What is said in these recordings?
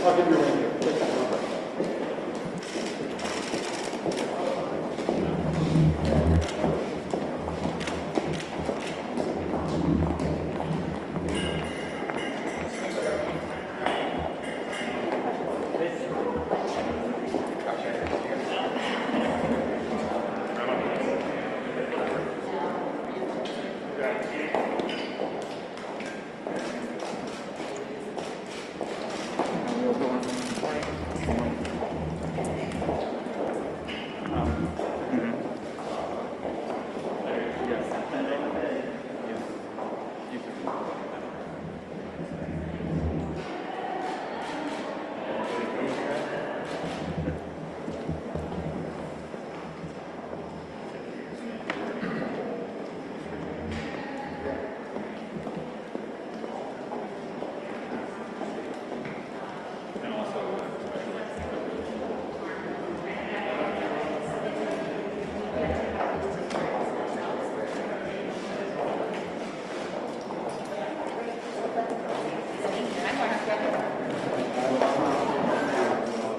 I'll give you a ring here.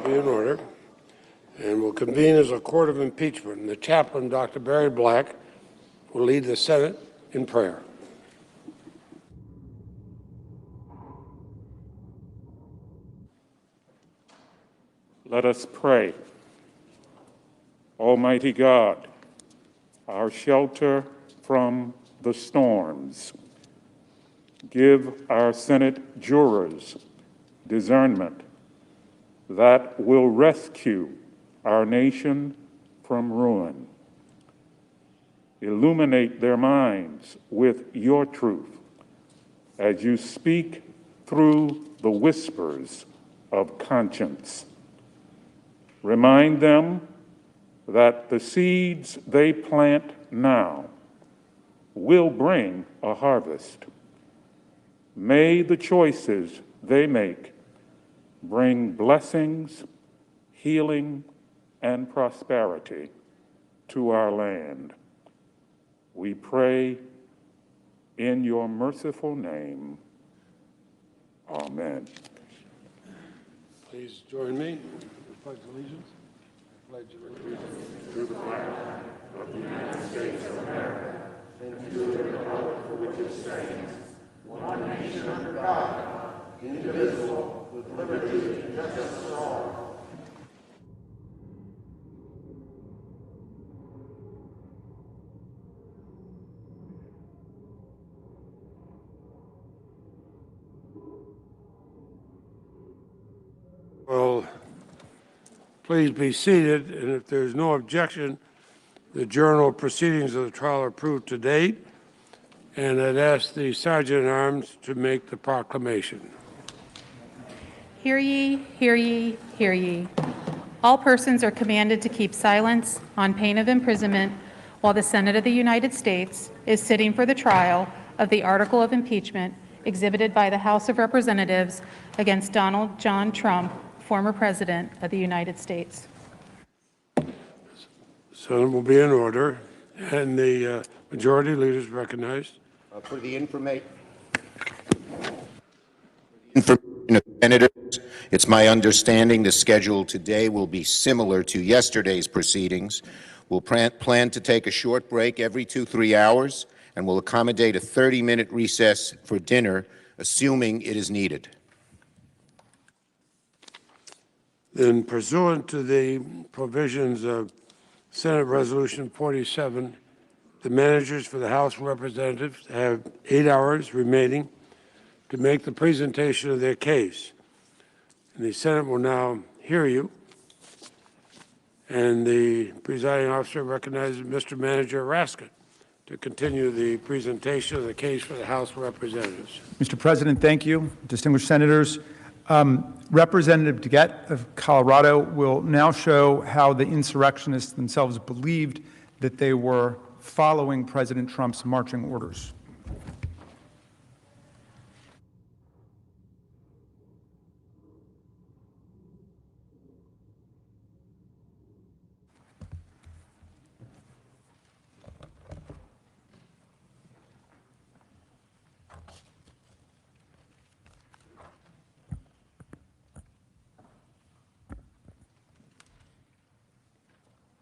In order, and will convene as a court of impeachment. And the chaplain, Dr. Barry Black, will lead the Senate in prayer. Let us pray. Almighty God, our shelter from the storms, give our Senate jurors discernment that will rescue our nation from ruin. Illuminate their minds with your truth as you speak through the whispers of conscience. Remind them that the seeds they plant now will bring a harvest. May the choices they make bring blessings, healing, and prosperity to our land. We pray in your merciful name. Amen. Please join me in the Pledge of Allegiance. Pledge allegiance to the flag of the United States of America and to the republic for which it stands, one nation under God, indivisible, with liberty and justice for all. Well, please be seated, and if there's no objection, the journal proceedings of the trial are approved to date, and I'd ask the Sergeant-at-Arms to make the proclamation. Hear ye, hear ye, hear ye. All persons are commanded to keep silence on pain of imprisonment while the Senate of the United States is sitting for the trial of the article of impeachment exhibited by the House of Representatives against Donald John Trump, former President of the United States. Senate will be in order, and the majority leader is recognized. For the information of senators, it's my understanding the schedule today will be similar to yesterday's proceedings. We'll plan to take a short break every 2-3 hours, and we'll accommodate a 30-minute recess for dinner, assuming it is needed. Then, pursuant to the provisions of Senate Resolution 47, the managers for the House of Representatives have 8 hours remaining to make the presentation of their case. And the Senate will now hear you. And the presiding officer recognizes Mr. Manager Raskin to continue the presentation of the case for the House of Representatives. Mr. President, thank you. Distinguished senators, Representative DeGette of Colorado will now show how the insurrectionists themselves believed that they were following President Trump's marching orders.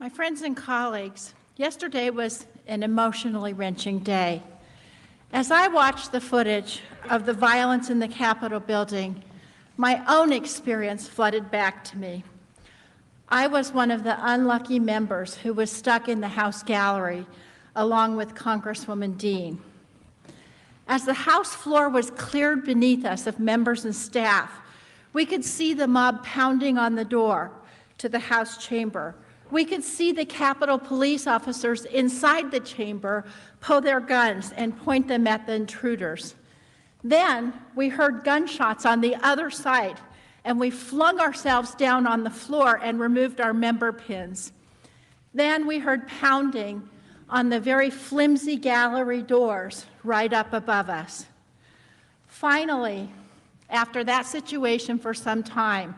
My friends and colleagues, yesterday was an emotionally wrenching day. As I watched the footage of the violence in the Capitol building, my own experience flooded back to me. I was one of the unlucky members who was stuck in the House gallery along with Congresswoman Dean. As the House floor was cleared beneath us of members and staff, we could see the mob pounding on the door to the House chamber. We could see the Capitol police officers inside the chamber pull their guns and point them at the intruders. Then we heard gunshots on the other side, and we flung ourselves down on the floor and removed our member pins. Then we heard pounding on the very flimsy gallery doors right up above us. Finally, after that situation for some time,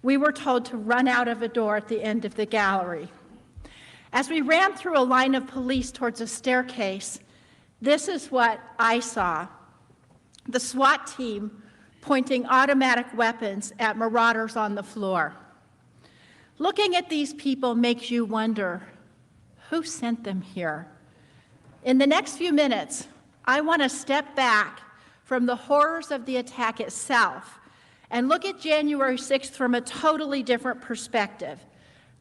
we were told to run out of a door at the end of the gallery. As we ran through a line of police towards a staircase, this is what I saw. The SWAT team pointing automatic weapons at marauders on the floor. Looking at these people makes you wonder, who sent them here? In the next few minutes, I want to step back from the horrors of the attack itself and look at January 6th from a totally different perspective,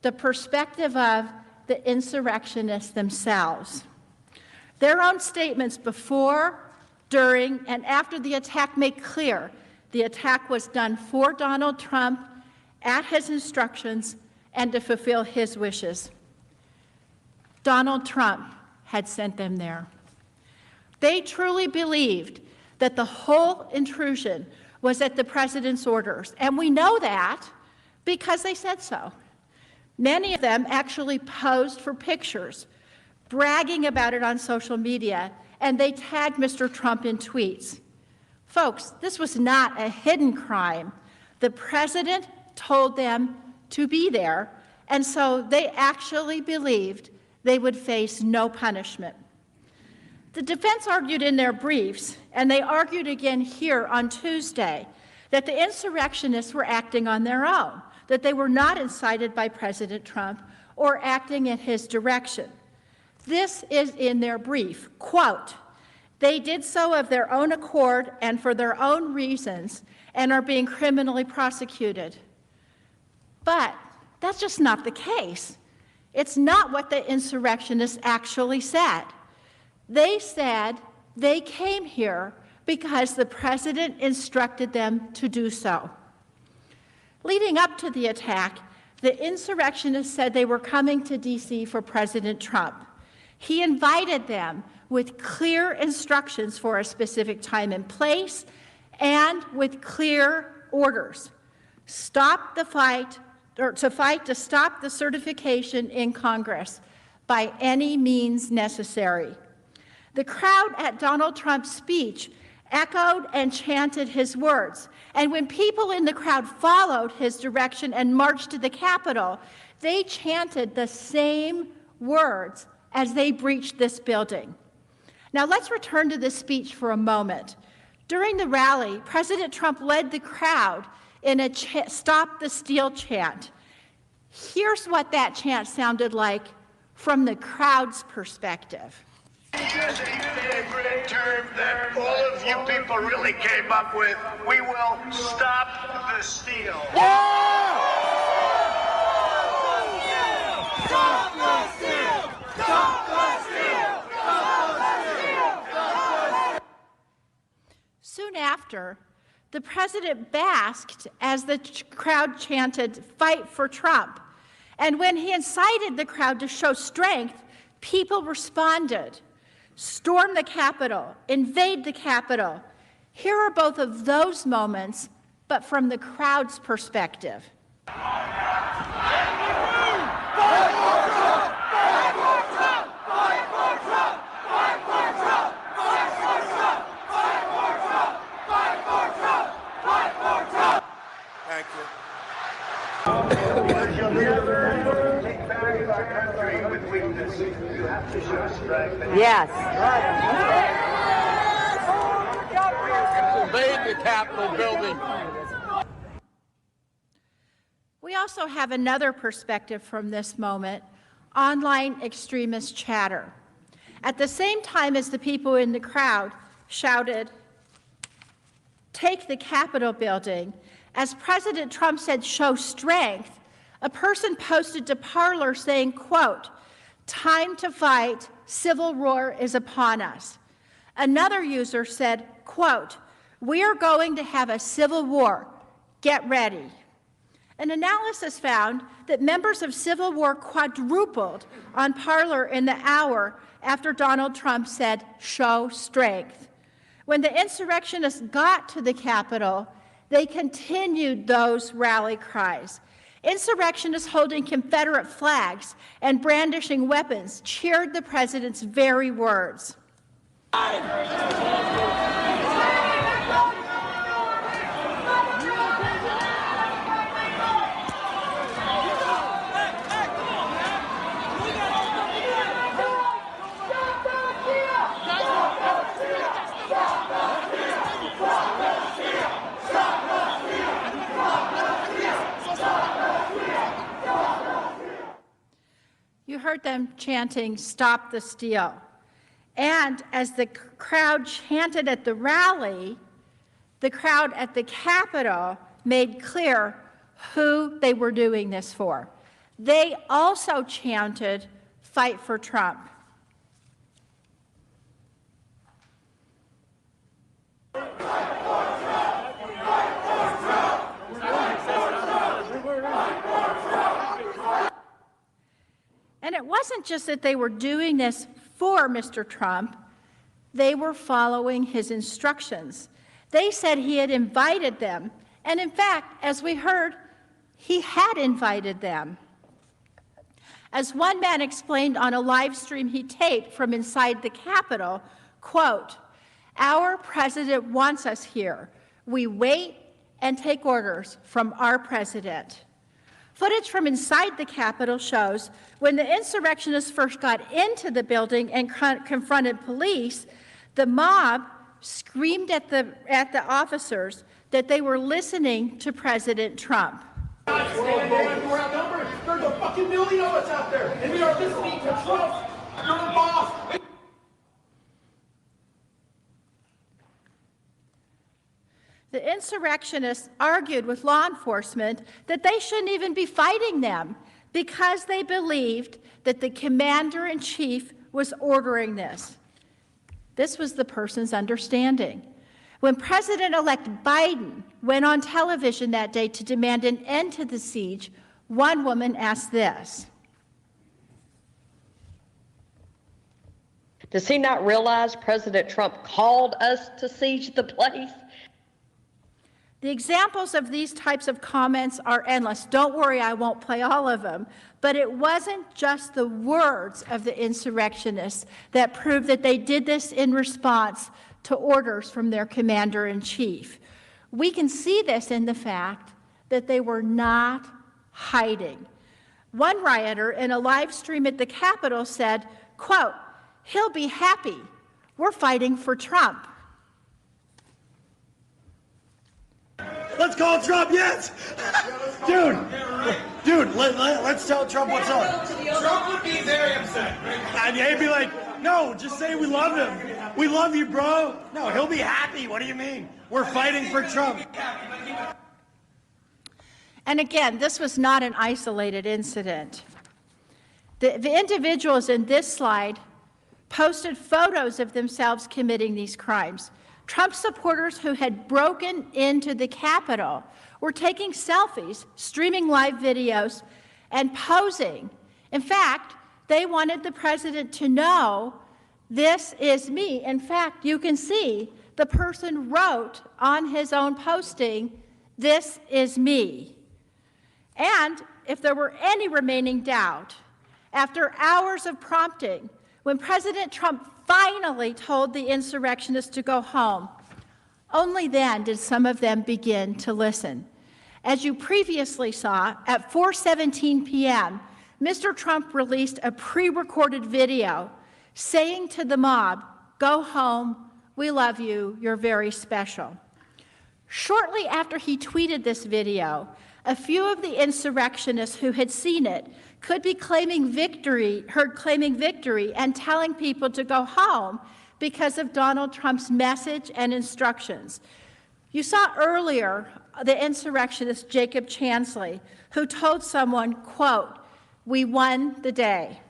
the perspective of the insurrectionists themselves. Their own statements before, during, and after the attack make clear the attack was done for Donald Trump, at his instructions, and to fulfill his wishes. Donald Trump had sent them there. They truly believed that the whole intrusion was at the president's orders, and we know that because they said so. Many of them actually posed for pictures, bragging about it on social media, and they tagged Mr. Trump in tweets. Folks, this was not a hidden crime. The president told them to be there, and so they actually believed they would face no punishment. The defense argued in their briefs, and they argued again here on Tuesday, that the insurrectionists were acting on their own, that they were not incited by President Trump or acting in his direction. This is in their brief, quote, "They did so of their own accord and for their own reasons and are being criminally prosecuted." But that's just not the case. It's not what the insurrectionists actually said. They said they came here because the president instructed them to do so. Leading up to the attack, the insurrectionists said they were coming to D.C. for President Trump. He invited them with clear instructions for a specific time and place and with clear orders. Stop the fight, or to fight to stop the certification in Congress by any means necessary. The crowd at Donald Trump's speech echoed and chanted his words. And when people in the crowd followed his direction and marched to the Capitol, they chanted the same words as they breached this building. Now let's return to this speech for a moment. During the rally, President Trump led the crowd in a Stop the Steal chant. Here's what that chant sounded like from the crowd's perspective. As a favorite term that all of you people really came up with, we will stop the steal. Stop the steal! Stop the steal! Stop the steal! Soon after, the president basked as the crowd chanted, "Fight for Trump." And when he incited the crowd to show strength, people responded. Storm the Capitol, invade the Capitol. Here are both of those moments, but from the crowd's perspective. Thank you. You'll never take back our country with weakness. You have to show strength. Yes. Invade the Capitol building. We also have another perspective from this moment online extremist chatter. At the same time as the people in the crowd shouted, "Take the Capitol building," as President Trump said, "Show strength," a person posted to Parler saying, quote, "Time to fight, civil war is upon us." Another user said, quote, "We are going to have a civil war, get ready." An analysis found that members of Civil War quadrupled on Parler in the hour after Donald Trump said, "Show strength." When the insurrectionists got to the Capitol, they continued those rally cries. Insurrectionists holding Confederate flags and brandishing weapons cheered the president's very words. You heard them chanting, "Stop the steal." And as the crowd chanted at the rally, the crowd at the Capitol made clear who they were doing this for. They also chanted, "Fight for Trump." And it wasn't just that they were doing this for Mr. Trump, they were following his instructions. They said he had invited them, and in fact, as we heard, he had invited them. As one man explained on a live stream he taped from inside the Capitol, quote, "Our president wants us here. We wait and take orders from our president." Footage from inside the Capitol shows when the insurrectionists first got into the building and confronted police, the mob screamed at the officers that they were listening to President Trump. We're outnumbered. There's a fucking million of us out there, and we are listening to Trump. You're the boss. The insurrectionists argued with law enforcement that they shouldn't even be fighting them because they believed that the commander-in-chief was ordering this. This was the person's understanding. When President-elect Biden went on television that day to demand an end to the siege, one woman asked this. Does he not realize President Trump called us to siege the place? The examples of these types of comments are endless. Don't worry, I won't play all of them. But it wasn't just the words of the insurrectionists that proved that they did this in response to orders from their commander-in-chief. We can see this in the fact that they were not hiding. One rioter in a live stream at the Capitol said, quote, "He'll be happy. We're fighting for Trump." Let's call Trump, yes! Dude, let's tell Trump what's up. Trump would be very upset. And he'd be like, "No, just say we love him. We love you, bro." No, he'll be happy. What do you mean? We're fighting for Trump. And again, this was not an isolated incident. The individuals in this slide posted photos of themselves committing these crimes. Trump supporters who had broken into the Capitol were taking selfies, streaming live videos, and posing. In fact, they wanted the president to know, "This is me." In fact, you can see the person wrote on his own posting, "This is me." And if there were any remaining doubt, after hours of prompting, when President Trump finally told the insurrectionists to go home, only then did some of them begin to listen. As you previously saw, at 4:17 p.m., Mr. Trump released a pre-recorded video saying to the mob, "Go home, we love you, you're very special." Shortly after he tweeted this video, a few of the insurrectionists who had seen it could be claiming victory and telling people to go home because of Donald Trump's message and instructions. You saw earlier the insurrectionist Jacob Chansley, who told someone, quote, "We won the day."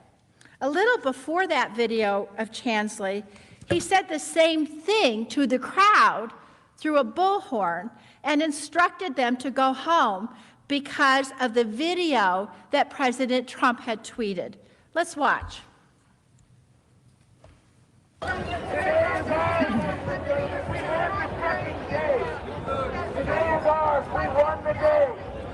A little before that video of Chansley, he said the same thing to the crowd through a bullhorn and instructed them to go home because of the video that President Trump had tweeted. Let's watch. Today is ours. We won the day.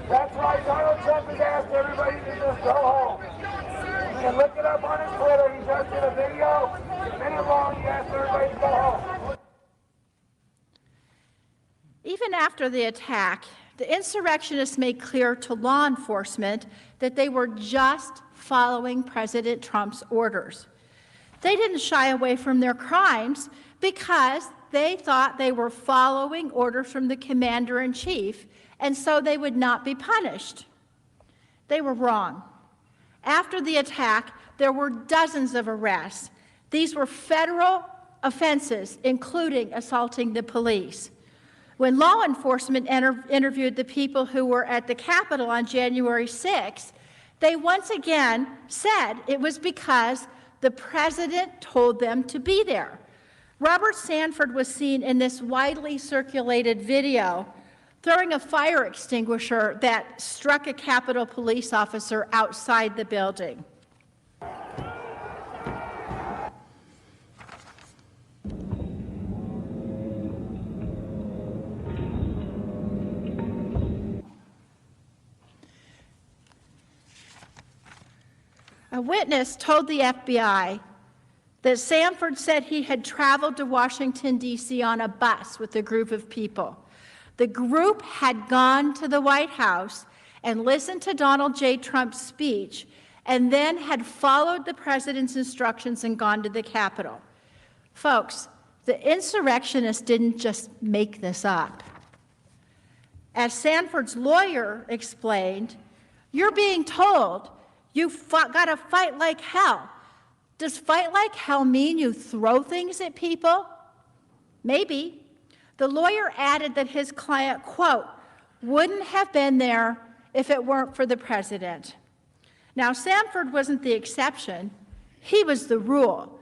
That's why Donald Trump has asked everybody to just go home. You can look it up on his Twitter. He just did a video, a minute long. He asked everybody to go home. Even after the attack, the insurrectionists made clear to law enforcement that they were just following President Trump's orders. They didn't shy away from their crimes because they thought they were following orders from the commander-in-chief, and so they would not be punished. They were wrong. After the attack, there were dozens of arrests. These were federal offenses, including assaulting the police. When law enforcement interviewed the people who were at the Capitol on January 6th, they once again said it was because the president told them to be there. Robert Sanford was seen in this widely circulated video throwing a fire extinguisher that struck a Capitol police officer outside the building. A witness told the FBI that Sanford said he had traveled to Washington, D.C. on a bus with a group of people. The group had gone to the White House and listened to Donald J. Trump's speech and then had followed the president's instructions and gone to the Capitol. Folks, the insurrectionists didn't just make this up. As Sanford's lawyer explained, you're being told you've got to fight like hell. Does fight like hell mean you throw things at people? Maybe. The lawyer added that his client, quote, wouldn't have been there if it weren't for the president. Now, Sanford wasn't the exception. He was the rule.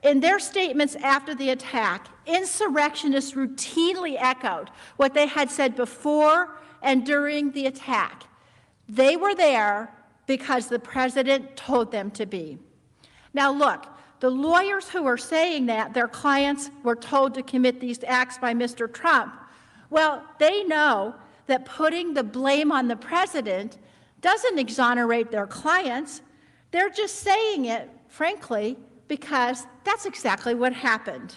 In their statements after the attack, insurrectionists routinely echoed what they had said before and during the attack. They were there because the president told them to be. Now look, the lawyers who are saying that their clients were told to commit these acts by Mr. Trump, well, they know that putting the blame on the president doesn't exonerate their clients. They're just saying it, frankly, because that's exactly what happened.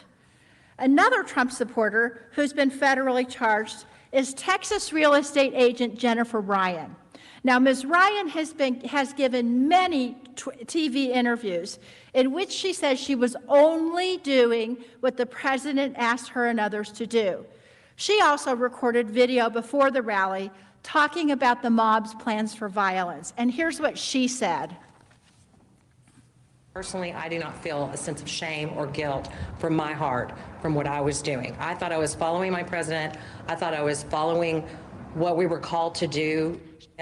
Another Trump supporter who's been federally charged is Texas real estate agent Jennifer Ryan. Now, Ms. Ryan has given many TV interviews in which she says she was only doing what the president asked her and others to do. She also recorded video before the rally talking about the mob's plans for violence. And here's what she said. Personally, I do not feel a sense of shame or guilt from my heart from what I was doing. I thought I was following my president. I thought I was following what we were called to do.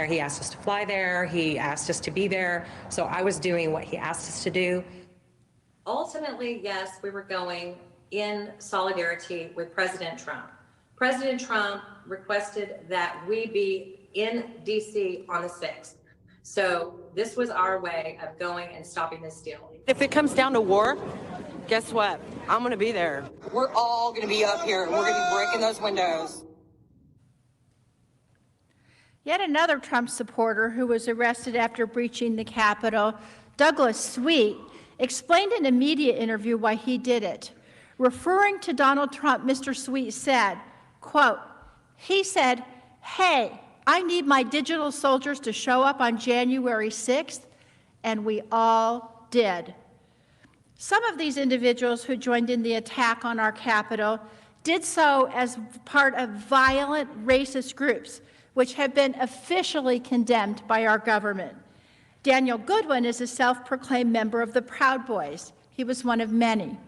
He asked us to fly there. He asked us to be there. So I was doing what he asked us to do. Ultimately, yes, we were going in solidarity with President Trump. President Trump requested that we be in D.C. on the 6th. So this was our way of going and stopping this deal. If it comes down to war, guess what? I'm going to be there. We're all going to be up here. We're going to be breaking those windows. Yet another Trump supporter who was arrested after breaching the Capitol, Douglas Sweet, explained in a media interview why he did it. Referring to Donald Trump, Mr. Sweet said, quote, he said, hey, I need my digital soldiers to show up on January 6th, and we all did. Some of these individuals who joined in the attack on our Capitol did so as part of violent racist groups, which have been officially condemned by our government. Daniel Goodwin is a self-proclaimed member of the Proud Boys. He was one of many.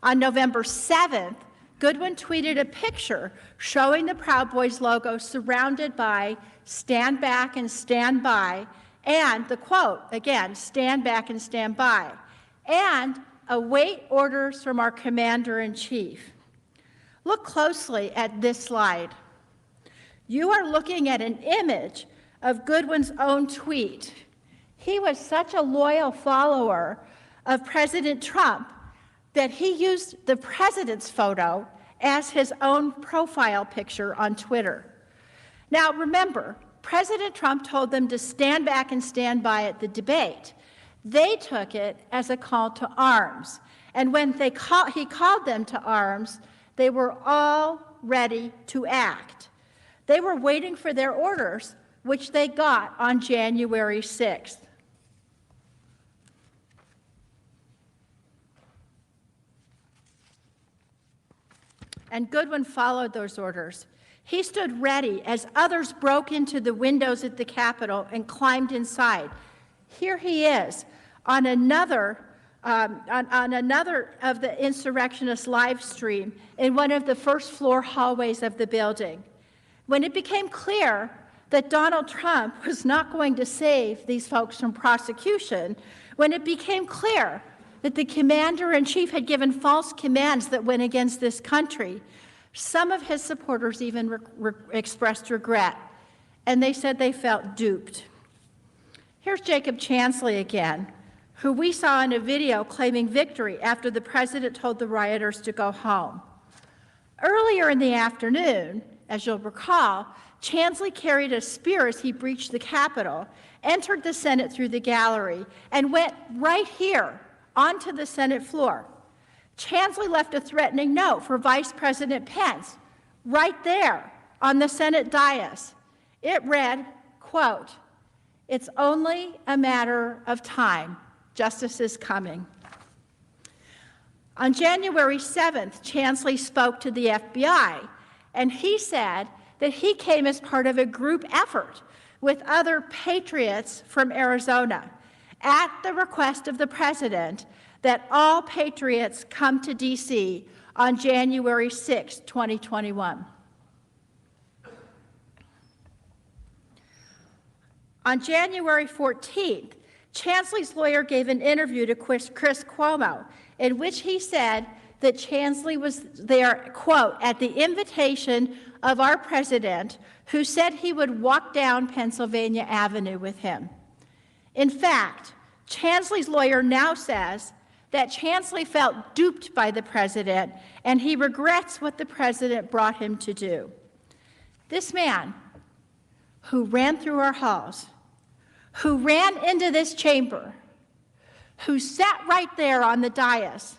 On November 7th, Goodwin tweeted a picture showing the Proud Boys logo surrounded by "Stand back and stand by," and the quote, again, "Stand back and stand by," and "Await orders from our Commander-in-Chief." Look closely at this slide. You are looking at an image of Goodwin's own tweet. He was such a loyal follower of President Trump that he used the president's photo as his own profile picture on Twitter. Now remember, President Trump told them to stand back and stand by at the debate. They took it as a call to arms. And when he called them to arms, they were all ready to act. They were waiting for their orders, which they got on January 6th. And Goodwin followed those orders. He stood ready as others broke into the windows at the Capitol and climbed inside. Here he is on another of the insurrectionists' live stream in one of the first floor hallways of the building. When it became clear that Donald Trump was not going to save these folks from prosecution, when it became clear that the Commander-in-Chief had given false commands that went against this country, some of his supporters even expressed regret, and they said they felt duped. Here's Jacob Chansley again, who we saw in a video claiming victory after the president told the rioters to go home. Earlier in the afternoon, as you'll recall, Chansley carried a spear as he breached the Capitol, entered the Senate through the gallery, and went right here onto the Senate floor. Chansley left a threatening note for Vice President Pence right there on the Senate dais. It read, quote, "It's only a matter of time. Justice is coming." On January 7th, Chansley spoke to the FBI, and he said that he came as part of a group effort with other patriots from Arizona at the request of the president that all patriots come to D.C. on January 6, 2021. On January 14th, Chansley's lawyer gave an interview to Chris Cuomo in which he said that Chansley was there, quote, "at the invitation of our president, who said he would walk down Pennsylvania Avenue with him." In fact, Chansley's lawyer now says that Chansley felt duped by the president, and he regrets what the president brought him to do. This man, who ran through our halls, who ran into this chamber, who sat right there on the dais,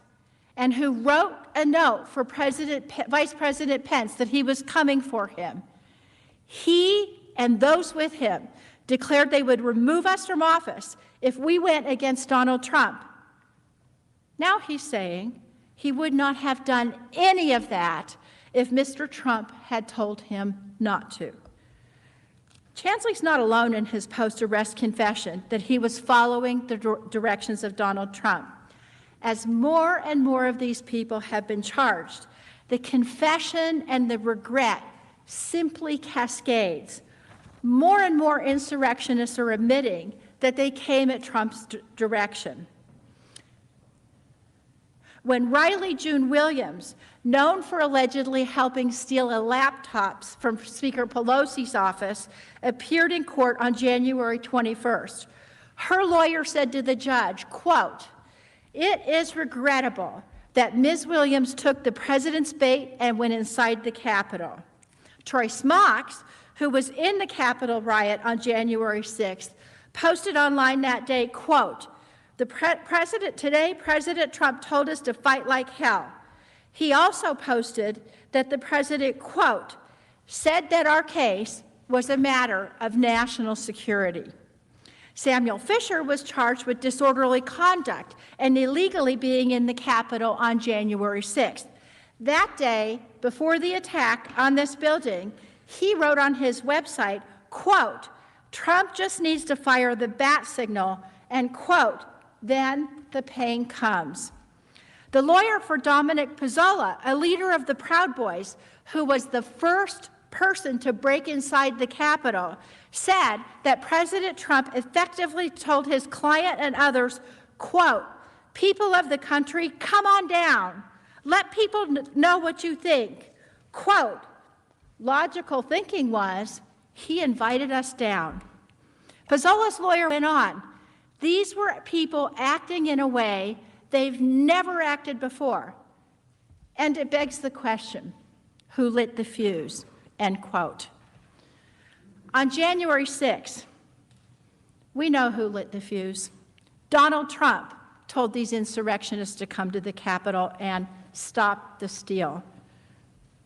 and who wrote a note for Vice President Pence that he was coming for him, he and those with him declared they would remove us from office if we went against Donald Trump. Now he's saying he would not have done any of that if Mr. Trump had told him not to. Chansley's not alone in his post-arrest confession that he was following the directions of Donald Trump. As more and more of these people have been charged, the confession and the regret simply cascades. More and more insurrectionists are admitting that they came at Trump's direction. When Riley June Williams, known for allegedly helping steal laptops from Speaker Pelosi's office, appeared in court on January 21st, her lawyer said to the judge, quote, "It is regrettable that Ms. Williams took the president's bait and went inside the Capitol." Troy Smocks, who was in the Capitol riot on January 6th, posted online that day, quote, President Trump told us to fight like hell. He also posted that the president, quote, said that our case was a matter of national security. Samuel Fisher was charged with disorderly conduct and illegally being in the Capitol on January 6th. That day, before the attack on this building, He wrote on his website, quote, Trump just needs to fire the bat signal, and quote, then the pain comes. The lawyer for Dominic Pizzola, a leader of the Proud Boys, who was the first person to break inside the Capitol, said that President Trump effectively told his client and others, quote, people of the country, come on down. Let people know what you think. Quote, logical thinking was, he invited us down. Pizzola's lawyer went on, these were people acting in a way they've never acted before. And it begs the question, who lit the fuse? End quote. On January 6th, we know who lit the fuse. Donald Trump told these insurrectionists to come to the Capitol and stop the steal.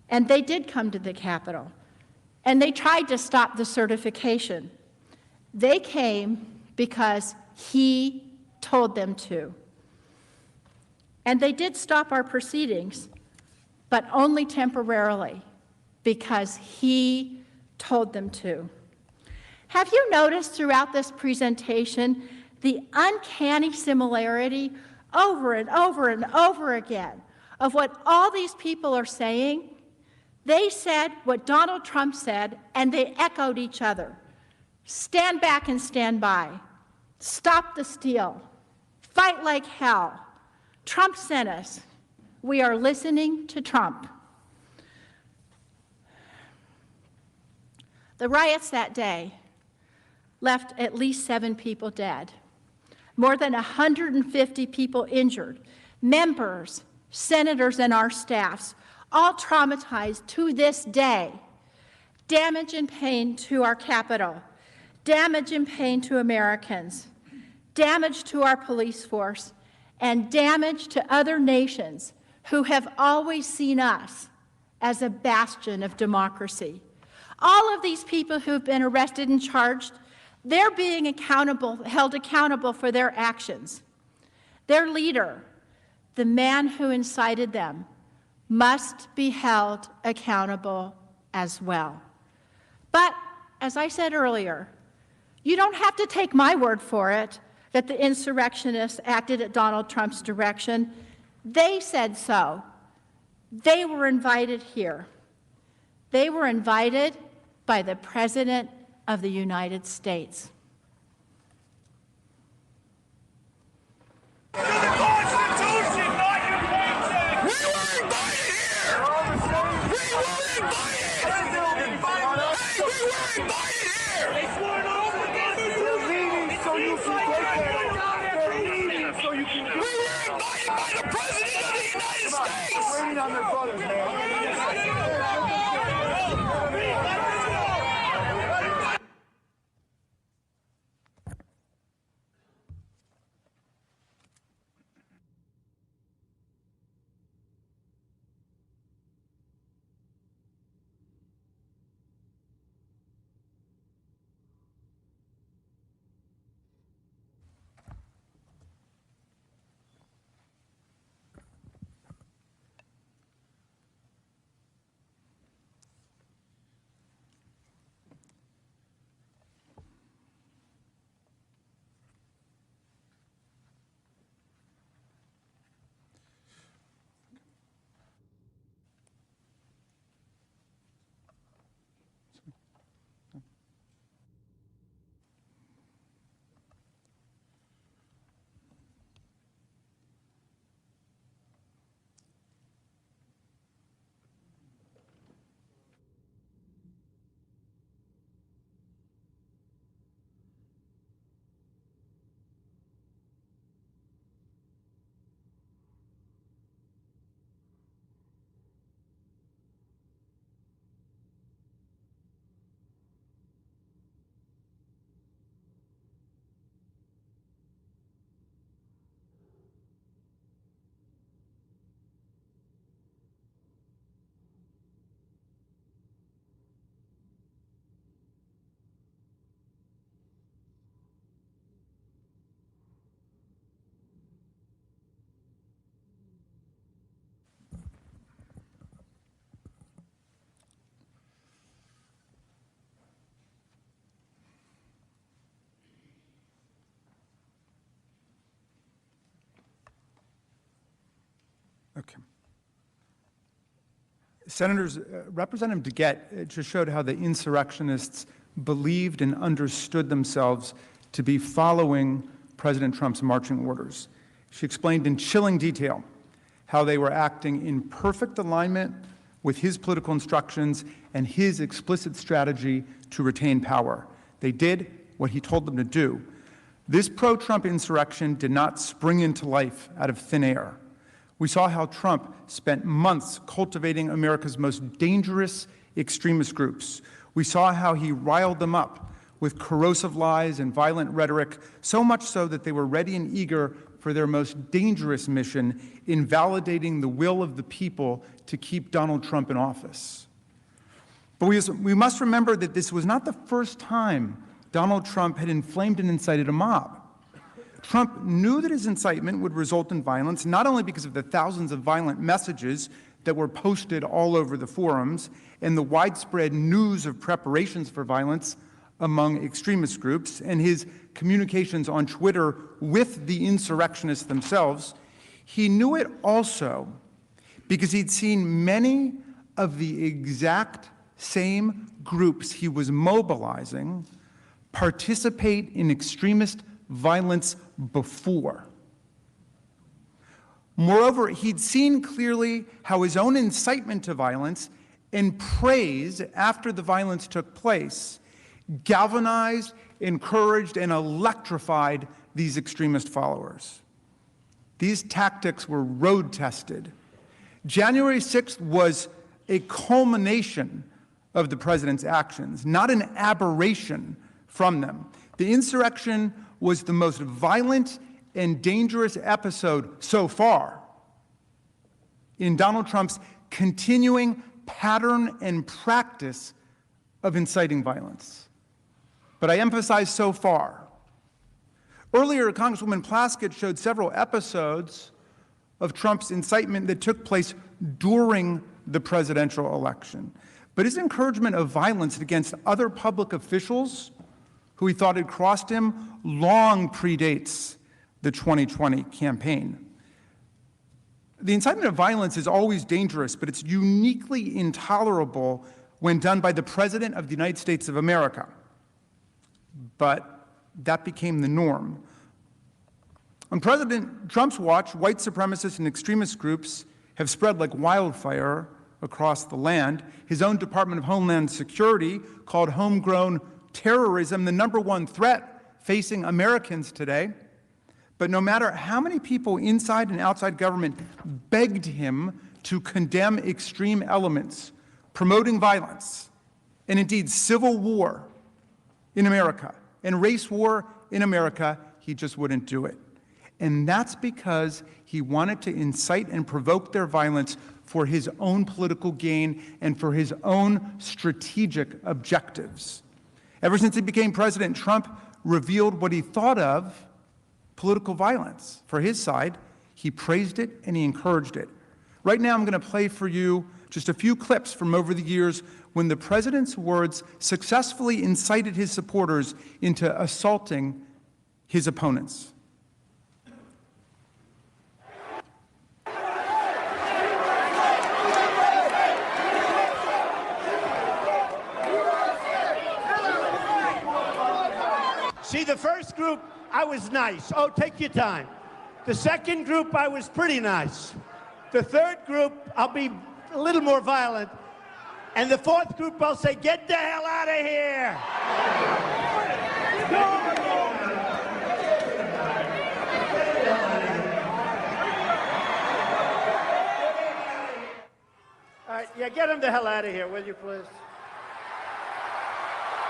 And they did come to the Capitol. And they tried to stop the certification. They came because he told them to. And they did stop our proceedings, but only temporarily, because he told them to. Have you noticed throughout this presentation the uncanny similarity over and over and over again of what all these people are saying? They said what Donald Trump said, and they echoed each other. Stand back and stand by. Stop the steal. Fight like hell. Trump sent us. We are listening to Trump. The riots that day left at least 7 people dead, more than 150 people injured, members, senators, and our staffs, all traumatized to this day. Damage and pain to our Capitol, damage and pain to Americans, damage to our police force, and damage to other nations who have always seen us as a bastion of democracy. All of these people who've been arrested and charged, they're being held accountable for their actions. Their leader, the man who incited them, must be held accountable as well. But, as I said earlier, you don't have to take my word for it that the insurrectionists acted at Donald Trump's direction. They said so. They were invited here. They were invited by the President of the United States. The Constitution, not your paycheck! We were invited here! We were invited! Hey, we were invited here! They swore an oath against you! They're leaving so you can take that. They're leaving so you can. We were invited by the President of the United States! Waiting on their brothers, man. Okay. Senators, Representative DeGette just showed how the insurrectionists believed and understood themselves to be following President Trump's marching orders. She explained in chilling detail how they were acting in perfect alignment with his political instructions and his explicit strategy to retain power. They did what he told them to do. This pro-Trump insurrection did not spring into life out of thin air. We saw how Trump spent months cultivating America's most dangerous extremist groups. We saw how he riled them up with corrosive lies and violent rhetoric, so much so that they were ready and eager for their most dangerous mission in validating the will of the people to keep Donald Trump in office. But we must remember that this was not the first time Donald Trump had inflamed and incited a mob. Trump knew that his incitement would result in violence, not only because of the thousands of violent messages that were posted all over the forums and the widespread news of preparations for violence among extremist groups and his communications on Twitter with the insurrectionists themselves. He knew it also because he'd seen many of the exact same groups he was mobilizing participate in extremist violence before. Moreover, he'd seen clearly how his own incitement to violence and praise after the violence took place galvanized, encouraged, and electrified these extremist followers. These tactics were road-tested. January 6th was a culmination of the president's actions, not an aberration from them. The insurrection was the most violent and dangerous episode so far in Donald Trump's continuing pattern and practice of inciting violence. But I emphasize so far. Earlier, Congresswoman Plaskett showed several episodes of Trump's incitement that took place during the presidential election. But his encouragement of violence against other public officials who he thought had crossed him long predates the 2020 campaign. The incitement of violence is always dangerous, but it's uniquely intolerable when done by the President of the United States of America. But that became the norm. On President Trump's watch, white supremacist and extremist groups have spread like wildfire across the land. His own Department of Homeland Security called homegrown terrorism the #1 threat facing Americans today. But no matter how many people inside and outside government begged him to condemn extreme elements promoting violence and indeed civil war in America and race war in America, he just wouldn't do it. And that's because he wanted to incite and provoke their violence for his own political gain and for his own strategic objectives. Ever since he became president, Trump revealed what he thought of political violence. For his side, he praised it and he encouraged it. Right now, I'm going to play for you just a few clips from over the years when the president's words successfully incited his supporters into assaulting his opponents. See, the first group, I was nice. Oh, take your time. The second group, I was pretty nice. The third group, I'll be a little more violent. And the fourth group, I'll say, get the hell out of here. All right, yeah, get him the hell out of here, will you, please?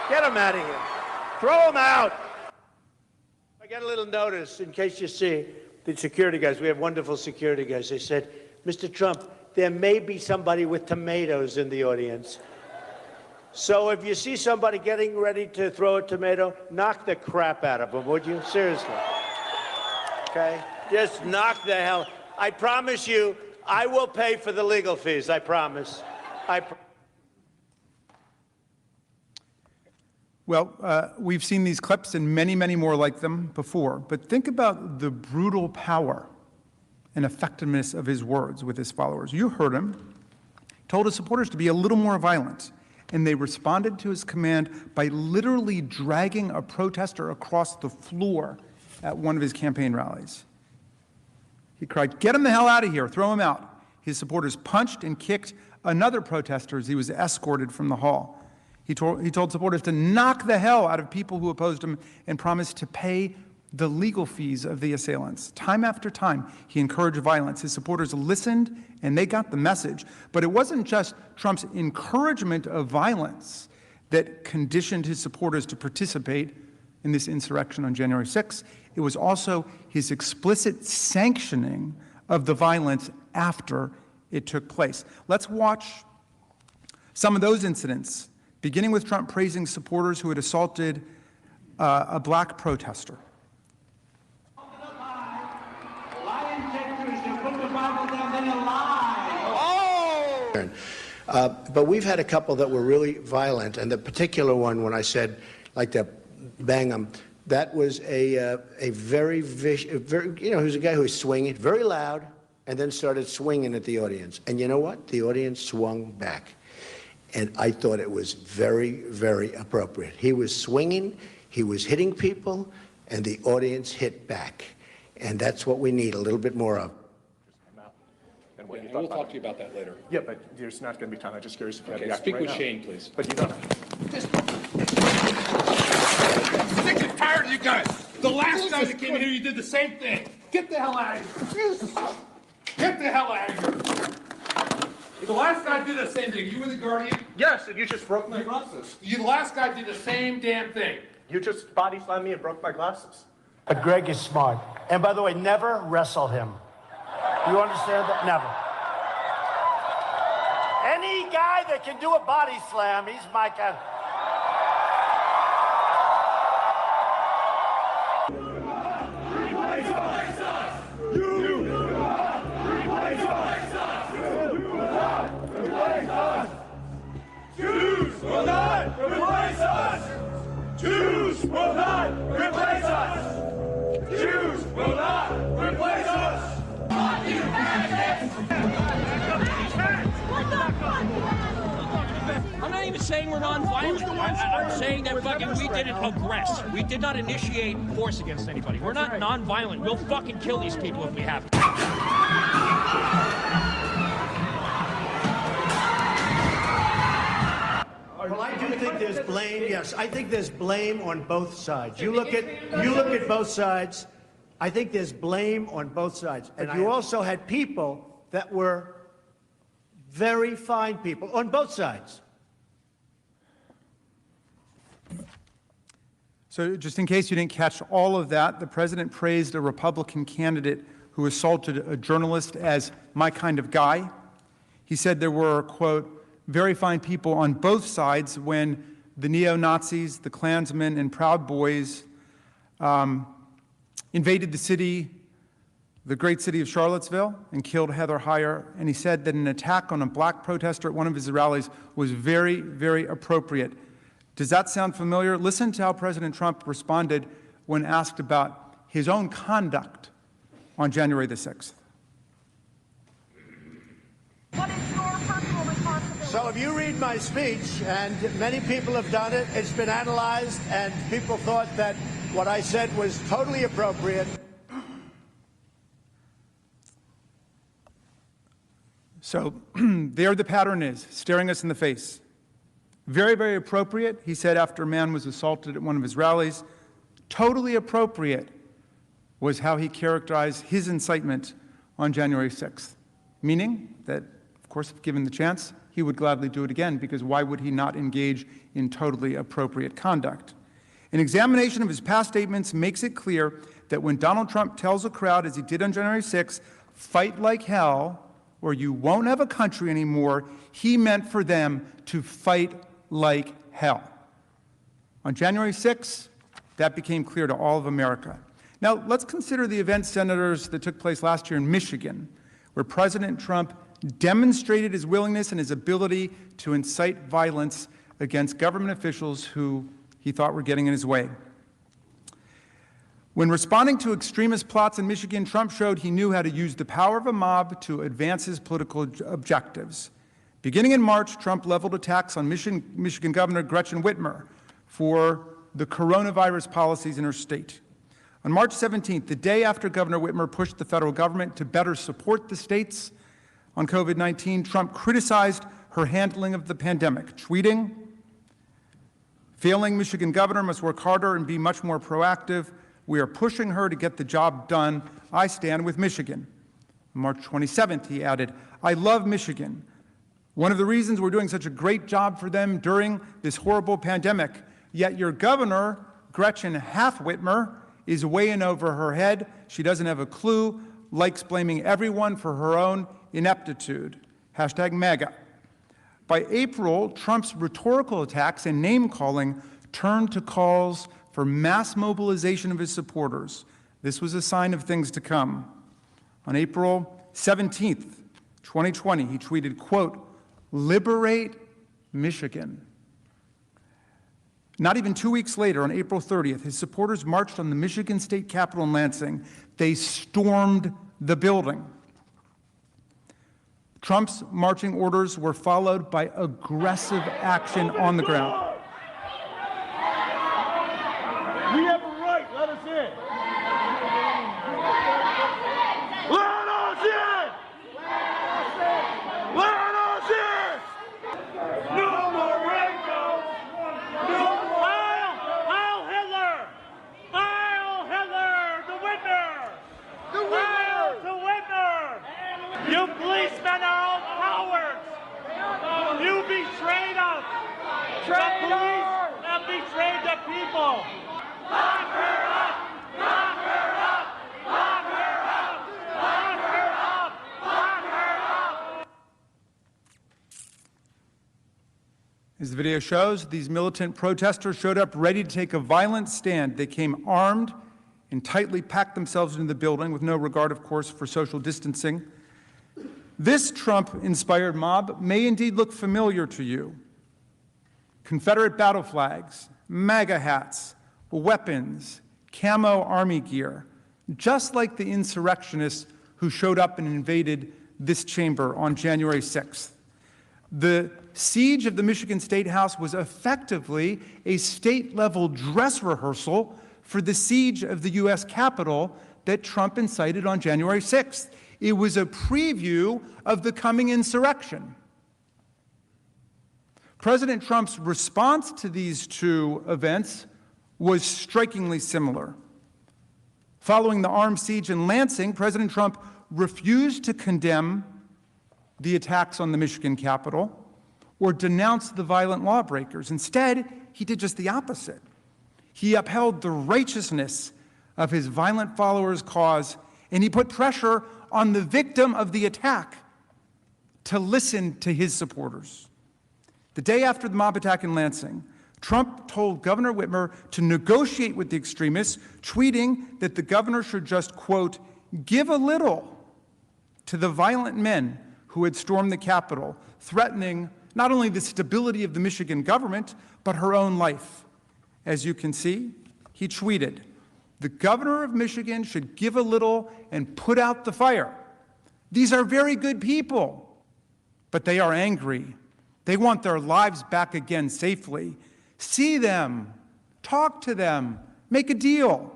Get him out of here. Throw him out. I got a little notice, in case you see, the security guys, we have wonderful security guys. They said, Mr. Trump, there may be somebody with tomatoes in the audience. So if you see somebody getting ready to throw a tomato, knock the crap out of them, would you? Seriously. Okay? Just knock the hell. I promise you, I will pay for the legal fees. I promise. Well, we've seen these clips and many, many more like them before. But think about the brutal power and effectiveness of his words with his followers. You heard him. Told his supporters to be a little more violent, and they responded to his command by literally dragging a protester across the floor at one of his campaign rallies. He cried, "Get him the hell out of here, throw him out." His supporters punched and kicked another protester as he was escorted from the hall. He told supporters to knock the hell out of people who opposed him and promised to pay the legal fees of the assailants. Time after time, he encouraged violence. His supporters listened, and they got the message. But it wasn't just Trump's encouragement of violence that conditioned his supporters to participate in this insurrection on January 6th. It was also his explicit sanctioning of the violence after it took place. Let's watch some of those incidents, beginning with Trump praising supporters who had assaulted a black protester. But we've had a couple that were really violent, and the particular one, when I said, like to bang him, that was a very vicious, he was a guy who was swinging, very loud, and then started swinging at the audience. And you know what? The audience swung back. And I thought it was very, very appropriate. He was swinging, he was hitting people, and the audience hit back. And that's what we need a little bit more of. And we'll talk to you about that later. Yeah, but there's not going to be time. I'm just curious if you have Okay, the speak right with now. Shane, please. But you don't. Sick and tired of you guys. The last guy that came in here, you did the same thing. Get the hell out of here. Get the hell out of here. The last guy did the same thing. You were the guardian. Yes, and you just broke my glasses. The last guy did the same damn thing. You just body slammed me and broke my glasses. But Greg is smart. And by the way, never wrestle him. You understand that? Never. Any guy that can do a body slam, he's my kind. Jews will not replace us! Jews will not replace us! Jews will not replace us! I'm not even saying we're non-violent. I'm saying that fucking we didn't aggress. We did not initiate force against anybody. We're not non-violent. We'll fucking kill these people if we have to. Well, I do think there's blame. Yes, I think there's blame on both sides. You look at both sides. I think there's blame on both sides. And you also had people that were very fine people on both sides. So just in case you didn't catch all of that, the president praised a Republican candidate who assaulted a journalist as my kind of guy. He said there were, quote, very fine people on both sides when the neo-Nazis, the Klansmen, and Proud Boys invaded the city, the great city of Charlottesville, and killed Heather Heyer. And he said that an attack on a black protester at one of his rallies was very, very appropriate. Does that sound familiar? Listen to how President Trump responded when asked about his own conduct on January the 6th. What is your personal responsibility? So if you read my speech, and many people have done it, it's been analyzed, and people thought that what I said was totally appropriate. So there the pattern is, staring us in the face. Very, very appropriate, he said after a man was assaulted at one of his rallies. Totally appropriate was how he characterized his incitement on January 6th, meaning that, of course, if given the chance, he would gladly do it again, because why would he not engage in totally appropriate conduct? An examination of his past statements makes it clear that when Donald Trump tells a crowd, as he did on January 6th, fight like hell, or you won't have a country anymore, he meant for them to fight like hell. On January 6th, that became clear to all of America. Now, let's consider the events, senators, that took place last year in Michigan, where President Trump demonstrated his willingness and his ability to incite violence against government officials who he thought were getting in his way. When responding to extremist plots in Michigan, Trump showed he knew how to use the power of a mob to advance his political objectives. Beginning in March, Trump leveled attacks on Michigan Governor Gretchen Whitmer for the coronavirus policies in her state. On March 17th, the day after Governor Whitmer pushed the federal government to better support the states on COVID-19, Trump criticized her handling of the pandemic, tweeting, "Failing Michigan governor must work harder and be much more proactive. We are pushing her to get the job done. I stand with Michigan." On March 27th, he added, "I love Michigan. One of the reasons we're doing such a great job for them during this horrible pandemic, yet your governor, Gretchen Whitmer, is way in over her head. She doesn't have a clue, likes blaming everyone for her own ineptitude. Hashtag MAGA." By April, Trump's rhetorical attacks and name-calling turned to calls for mass mobilization of his supporters. This was a sign of things to come. On April 17th, 2020, he tweeted, quote, "Liberate Michigan." Not even 2 weeks later, on April 30th, his supporters marched on the Michigan State Capitol in Lansing. They stormed the building. Trump's marching orders were followed by aggressive action on the ground. We have a right. Let us in. Let us in. Let us in. No more rainbows. No more. Heil Hitler. Heil Hitler. The winner. The winner. The winner. You policemen are all cowards. You betrayed us. The police have betrayed the people. Lock her up! Lock her up! Lock her up! Lock her up! Lock her up! As the video shows, these militant protesters showed up ready to take a violent stand. They came armed and tightly packed themselves into the building with no regard, of course, for social distancing. This Trump-inspired mob may indeed look familiar to you. Confederate battle flags, MAGA hats, weapons, camo army gear, just like the insurrectionists who showed up and invaded this chamber on January 6th. The siege of the Michigan State House was effectively a state-level dress rehearsal for the siege of the U.S. Capitol that Trump incited on January 6th. It was a preview of the coming insurrection. President Trump's response to these two events was strikingly similar. Following the armed siege in Lansing, President Trump refused to condemn the attacks on the Michigan Capitol or denounce the violent lawbreakers. Instead, he did just the opposite. He upheld the righteousness of his violent followers' cause, and he put pressure on the victim of the attack to listen to his supporters. The day after the mob attack in Lansing, Trump told Governor Whitmer to negotiate with the extremists, tweeting that the governor should just, quote, "give a little" to the violent men who had stormed the Capitol, threatening not only the stability of the Michigan government, but her own life. As you can see, he tweeted, "The governor of Michigan should give a little and put out the fire. These are very good people, but they are angry. They want their lives back again safely. See them, talk to them, make a deal."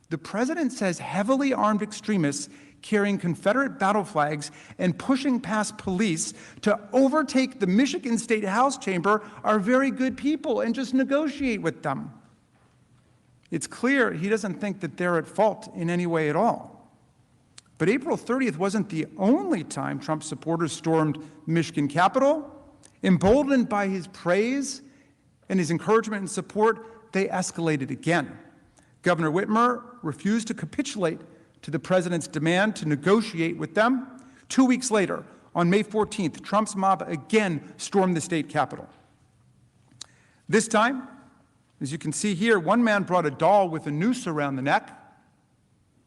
The president says heavily armed extremists carrying Confederate battle flags and pushing past police to overtake the Michigan State House chamber are very good people and just negotiate with them. It's clear he doesn't think that they're at fault in any way at all. But April 30th wasn't the only time Trump supporters stormed the Michigan Capitol. Emboldened by his praise and his encouragement and support, they escalated again. Governor Whitmer refused to capitulate to the president's demand to negotiate with them. 2 weeks later, on May 14th, Trump's mob again stormed the state capitol. This time, as you can see here, one man brought a doll with a noose around the neck,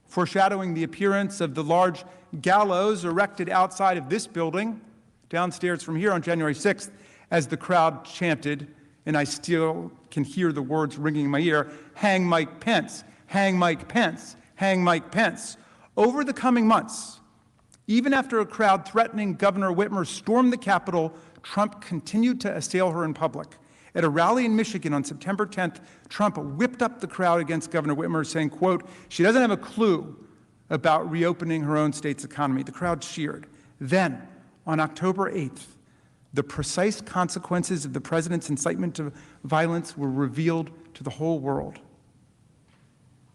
foreshadowing the appearance of the large gallows erected outside of this building, downstairs from here on January 6th, as the crowd chanted, and I still can hear the words ringing in my ear, "Hang Mike Pence, hang Mike Pence, hang Mike Pence. Over the coming months, even after a crowd threatening Governor Whitmer stormed the Capitol, Trump continued to assail her in public. At a rally in Michigan on September 10th, Trump whipped up the crowd against Governor Whitmer, saying, quote, "She doesn't have a clue about reopening her own state's economy." The crowd cheered. Then, on October 8th, the precise consequences of the president's incitement to violence were revealed to the whole world.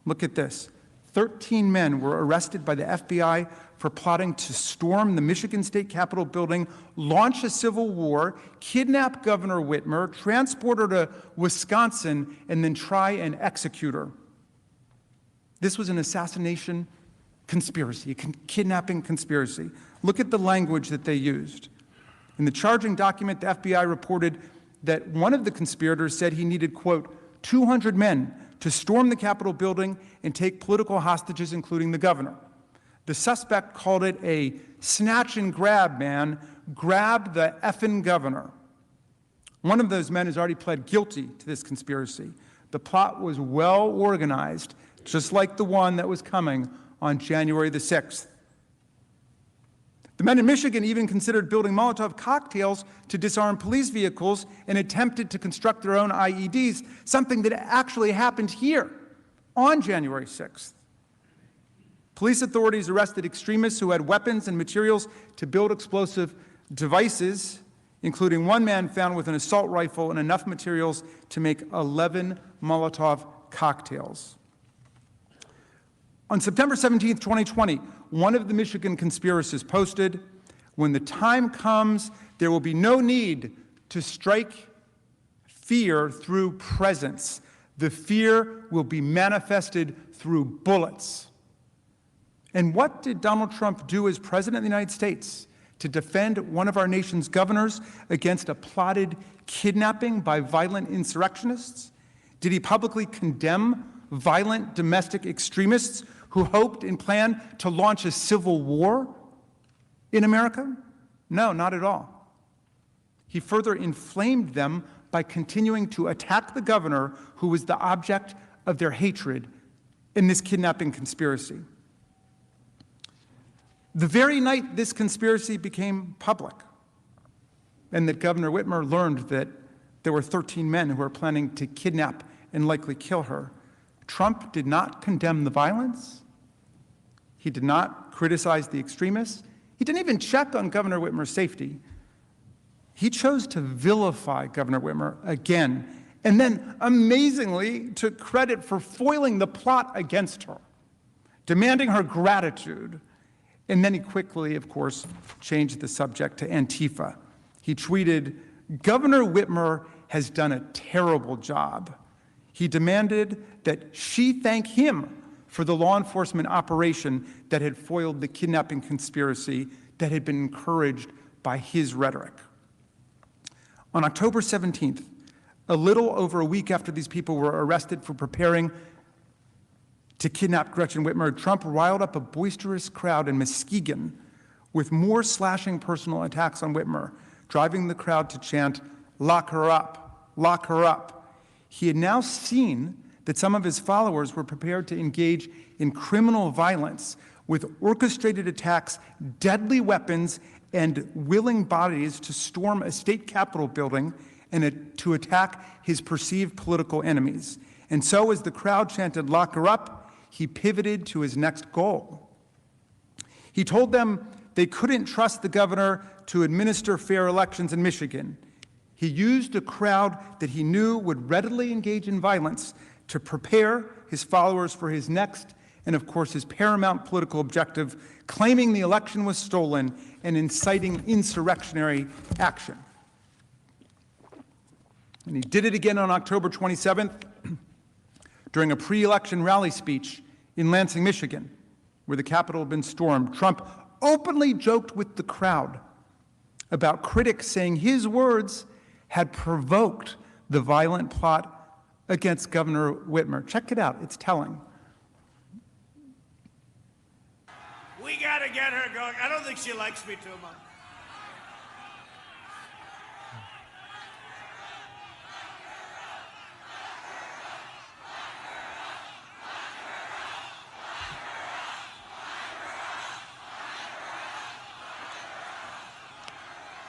Look at this. 13 men were arrested by the FBI for plotting to storm the Michigan State Capitol building, launch a civil war, kidnap Governor Whitmer, transport her to Wisconsin, and then try and execute her. This was an assassination conspiracy, a kidnapping conspiracy. Look at the language that they used. In the charging document, the FBI reported that one of the conspirators said he needed, quote, 200 men to storm the Capitol building and take political hostages, including the governor. The suspect called it a snatch and grab, man. Grab the effing governor. One of those men has already pled guilty to this conspiracy. The plot was well organized, just like the one that was coming on January the 6th. The men in Michigan even considered building Molotov cocktails to disarm police vehicles and attempted to construct their own IEDs, something that actually happened here on January 6th. Police authorities arrested extremists who had weapons and materials to build explosive devices, including one man found with an assault rifle and enough materials to make 11 Molotov cocktails. On September 17th, 2020, one of the Michigan conspirators posted, "When the time comes, there will be no need to strike fear through presence. The fear will be manifested through bullets." And what did Donald Trump do as President of the United States to defend one of our nation's governors against a plotted kidnapping by violent insurrectionists? Did he publicly condemn violent domestic extremists who hoped and planned to launch a civil war in America? No, not at all. He further inflamed them by continuing to attack the governor who was the object of their hatred in this kidnapping conspiracy. The very night this conspiracy became public and that Governor Whitmer learned that there were 13 men who were planning to kidnap and likely kill her, Trump did not condemn the violence. He did not criticize the extremists. He didn't even check on Governor Whitmer's safety. He chose to vilify Governor Whitmer again, and then amazingly took credit for foiling the plot against her, demanding her gratitude. And then he quickly, of course, changed the subject to Antifa. He tweeted, "Governor Whitmer has done a terrible job." He demanded that she thank him for the law enforcement operation that had foiled the kidnapping conspiracy that had been encouraged by his rhetoric. On October 17th, a little over a week after these people were arrested for preparing to kidnap Gretchen Whitmer, Trump riled up a boisterous crowd in Muskegon with more slashing personal attacks on Whitmer, driving the crowd to chant, "Lock her up, lock her up." He had now seen that some of his followers were prepared to engage in criminal violence with orchestrated attacks, deadly weapons, and willing bodies to storm a state capitol building and to attack his perceived political enemies. And so as the crowd chanted, "Lock her up," he pivoted to his next goal. He told them they couldn't trust the governor to administer fair elections in Michigan. He used a crowd that he knew would readily engage in violence to prepare his followers for his next and, of course, his paramount political objective, claiming the election was stolen and inciting insurrectionary action. And he did it again on October 27th during a pre-election rally speech in Lansing, Michigan, where the Capitol had been stormed. Trump openly joked with the crowd about critics saying his words had provoked the violent plot against Governor Whitmer. Check it out. It's telling. We got to get her going. I don't think she likes me too much.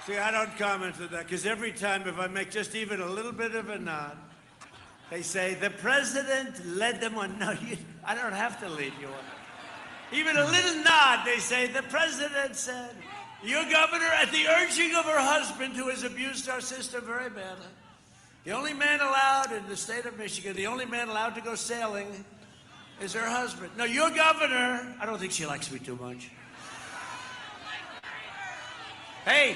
See, I don't comment on that, because every time if I make just even a little bit of a nod, they say, the president led them on. No, I don't have to lead you on. Even a little nod, they say, the president said, your governor, at the urging of her husband, who has abused our system very badly, the only man allowed in the state of Michigan, the only man allowed to go sailing is her husband. No, your governor, I don't think she likes me too much. Hey,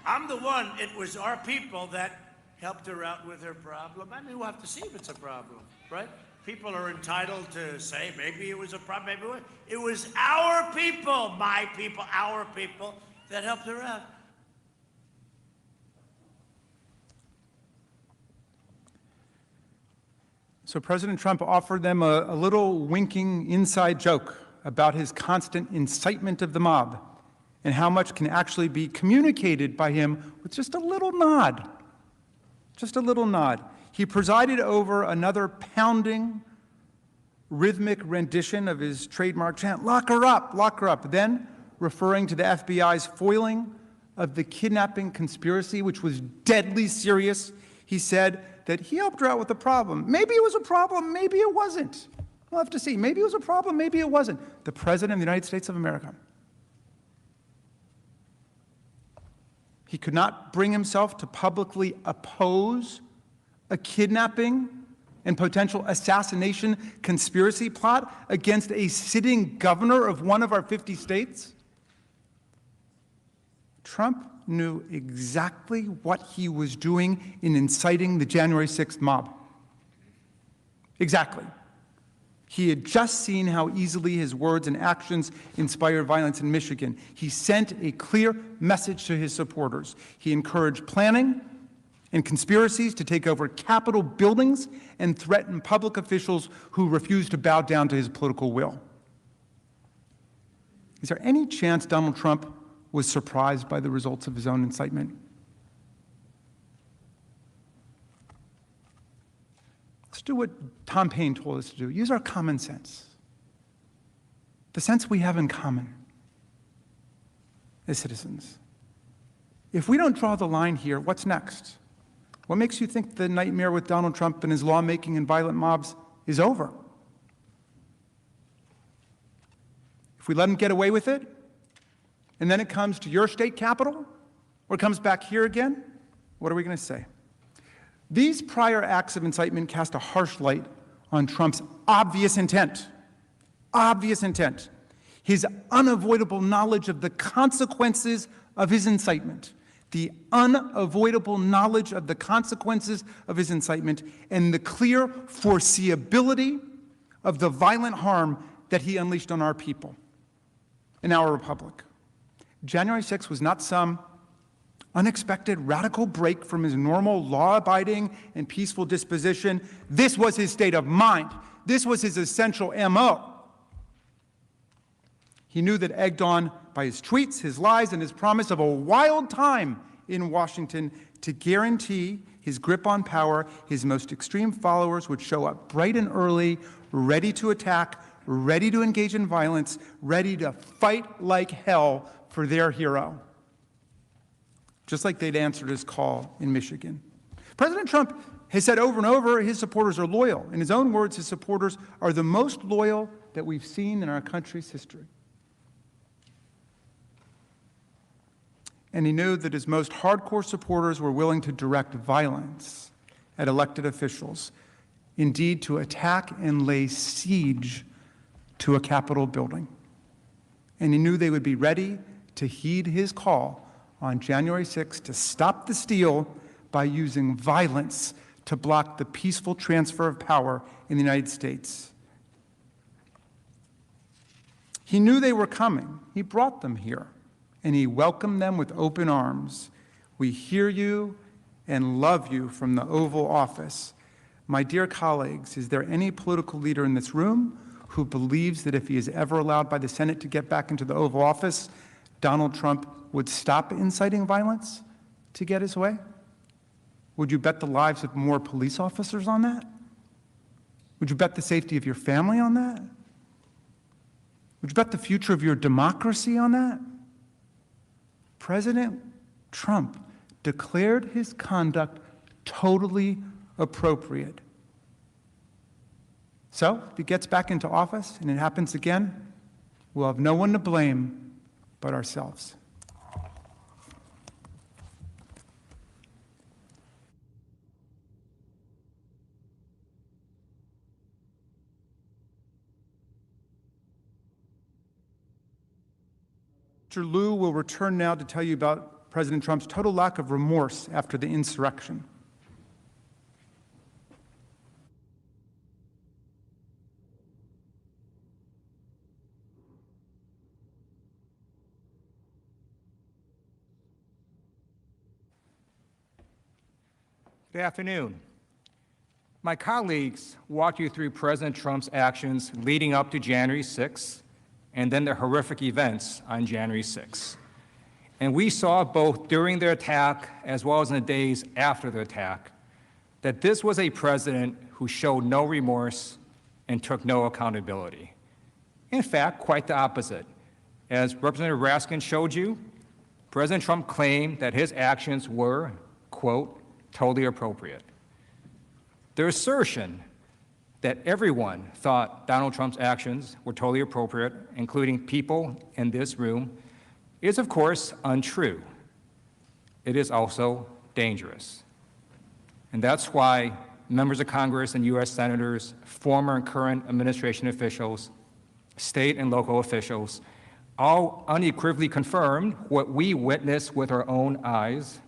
I'm the one, it was our people that helped her out with her problem. I mean, we'll have to see if it's a problem, right? People are entitled to say maybe it was a problem, maybe it wasn't. It was our people, my people, our people, that helped her out. So President Trump offered them a little winking inside joke about his constant incitement of the mob and how much can actually be communicated by him with just a little nod. Just a little nod. He presided over another pounding, rhythmic rendition of his trademark chant, lock her up, lock her up. Then, referring to the FBI's foiling of the kidnapping conspiracy, which was deadly serious, he said that he helped her out with the problem. Maybe it was a problem, maybe it wasn't. We'll have to see. Maybe it was a problem, maybe it wasn't. The President of the United States of America. He could not bring himself to publicly oppose a kidnapping and potential assassination conspiracy plot against a sitting governor of one of our 50 states? Trump knew exactly what he was doing in inciting the January 6th mob. Exactly. He had just seen how easily his words and actions inspired violence in Michigan. He sent a clear message to his supporters. He encouraged planning and conspiracies to take over Capitol buildings and threaten public officials who refused to bow down to his political will. Is there any chance Donald Trump was surprised by the results of his own incitement? Let's do what Tom Paine told us to do. Use our common sense. The sense we have in common as citizens. If we don't draw the line here, what's next? What makes you think the nightmare with Donald Trump and his lawmaking and violent mobs is over? If we let him get away with it, and then it comes to your state capitol, or it comes back here again, what are we going to say? These prior acts of incitement cast a harsh light on Trump's obvious intent, his unavoidable knowledge of the consequences of his incitement, the unavoidable knowledge of the consequences of his incitement, and the clear foreseeability of the violent harm that he unleashed on our people and our republic. January 6th was not some unexpected radical break from his normal law-abiding and peaceful disposition. This was his state of mind. This was his essential MO. He knew that, egged on by his tweets, his lies, and his promise of a wild time in Washington to guarantee his grip on power, his most extreme followers would show up bright and early, ready to attack, ready to engage in violence, ready to fight like hell for their hero, just like they'd answered his call in Michigan. President Trump has said over and over his supporters are loyal. In his own words, his supporters are the most loyal that we've seen in our country's history. And he knew that his most hardcore supporters were willing to direct violence at elected officials, indeed to attack and lay siege to a Capitol building. And he knew they would be ready to heed his call on January 6th to stop the steal by using violence to block the peaceful transfer of power in the United States. He knew they were coming. He brought them here, and he welcomed them with open arms. We hear you and love you from the Oval Office. My dear colleagues, is there any political leader in this room who believes that if he is ever allowed by the Senate to get back into the Oval Office, Donald Trump would stop inciting violence to get his way? Would you bet the lives of more police officers on that? Would you bet the safety of your family on that? Would you bet the future of your democracy on that? President Trump declared his conduct totally appropriate. So, if he gets back into office and it happens again, we'll have no one to blame but ourselves. Mr. Liu will return now to tell you about President Trump's total lack of remorse after the insurrection. Good afternoon. My colleagues walked you through President Trump's actions leading up to January 6th and then the horrific events on January 6th. And we saw both during the attack as well as in the days after the attack that this was a president who showed no remorse and took no accountability. In fact, quite the opposite. As Representative Raskin showed you, President Trump claimed that his actions were, quote, totally appropriate. The assertion that everyone thought Donald Trump's actions were totally appropriate, including people in this room, is of course untrue. It is also dangerous. And that's why members of Congress and U.S. senators, former and current administration officials, state and local officials, all unequivocally confirmed what we witnessed with our own eyes,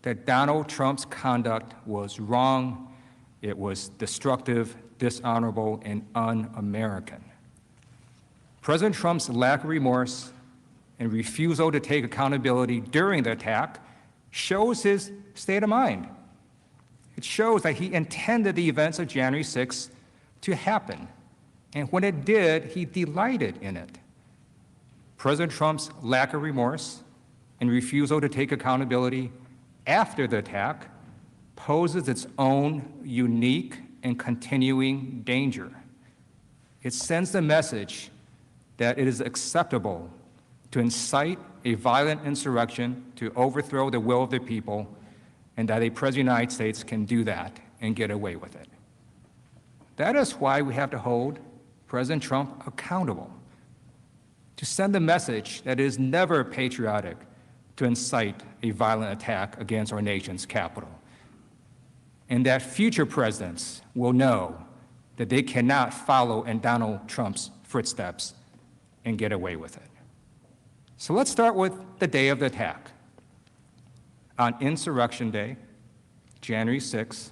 that Donald Trump's conduct was wrong, it was destructive, dishonorable, and un-American. President Trump's lack of remorse and refusal to take accountability during the attack shows his state of mind. It shows that he intended the events of January 6th to happen, and when it did, he delighted in it. President Trump's lack of remorse and refusal to take accountability after the attack poses its own unique and continuing danger. It sends the message that it is acceptable to incite a violent insurrection to overthrow the will of the people, and that a president of the United States can do that and get away with it. That is why we have to hold President Trump accountable, to send the message that it is never patriotic to incite a violent attack against our nation's capital, and that future presidents will know that they cannot follow in Donald Trump's footsteps and get away with it. So let's start with the day of the attack. On Insurrection Day, January 6th,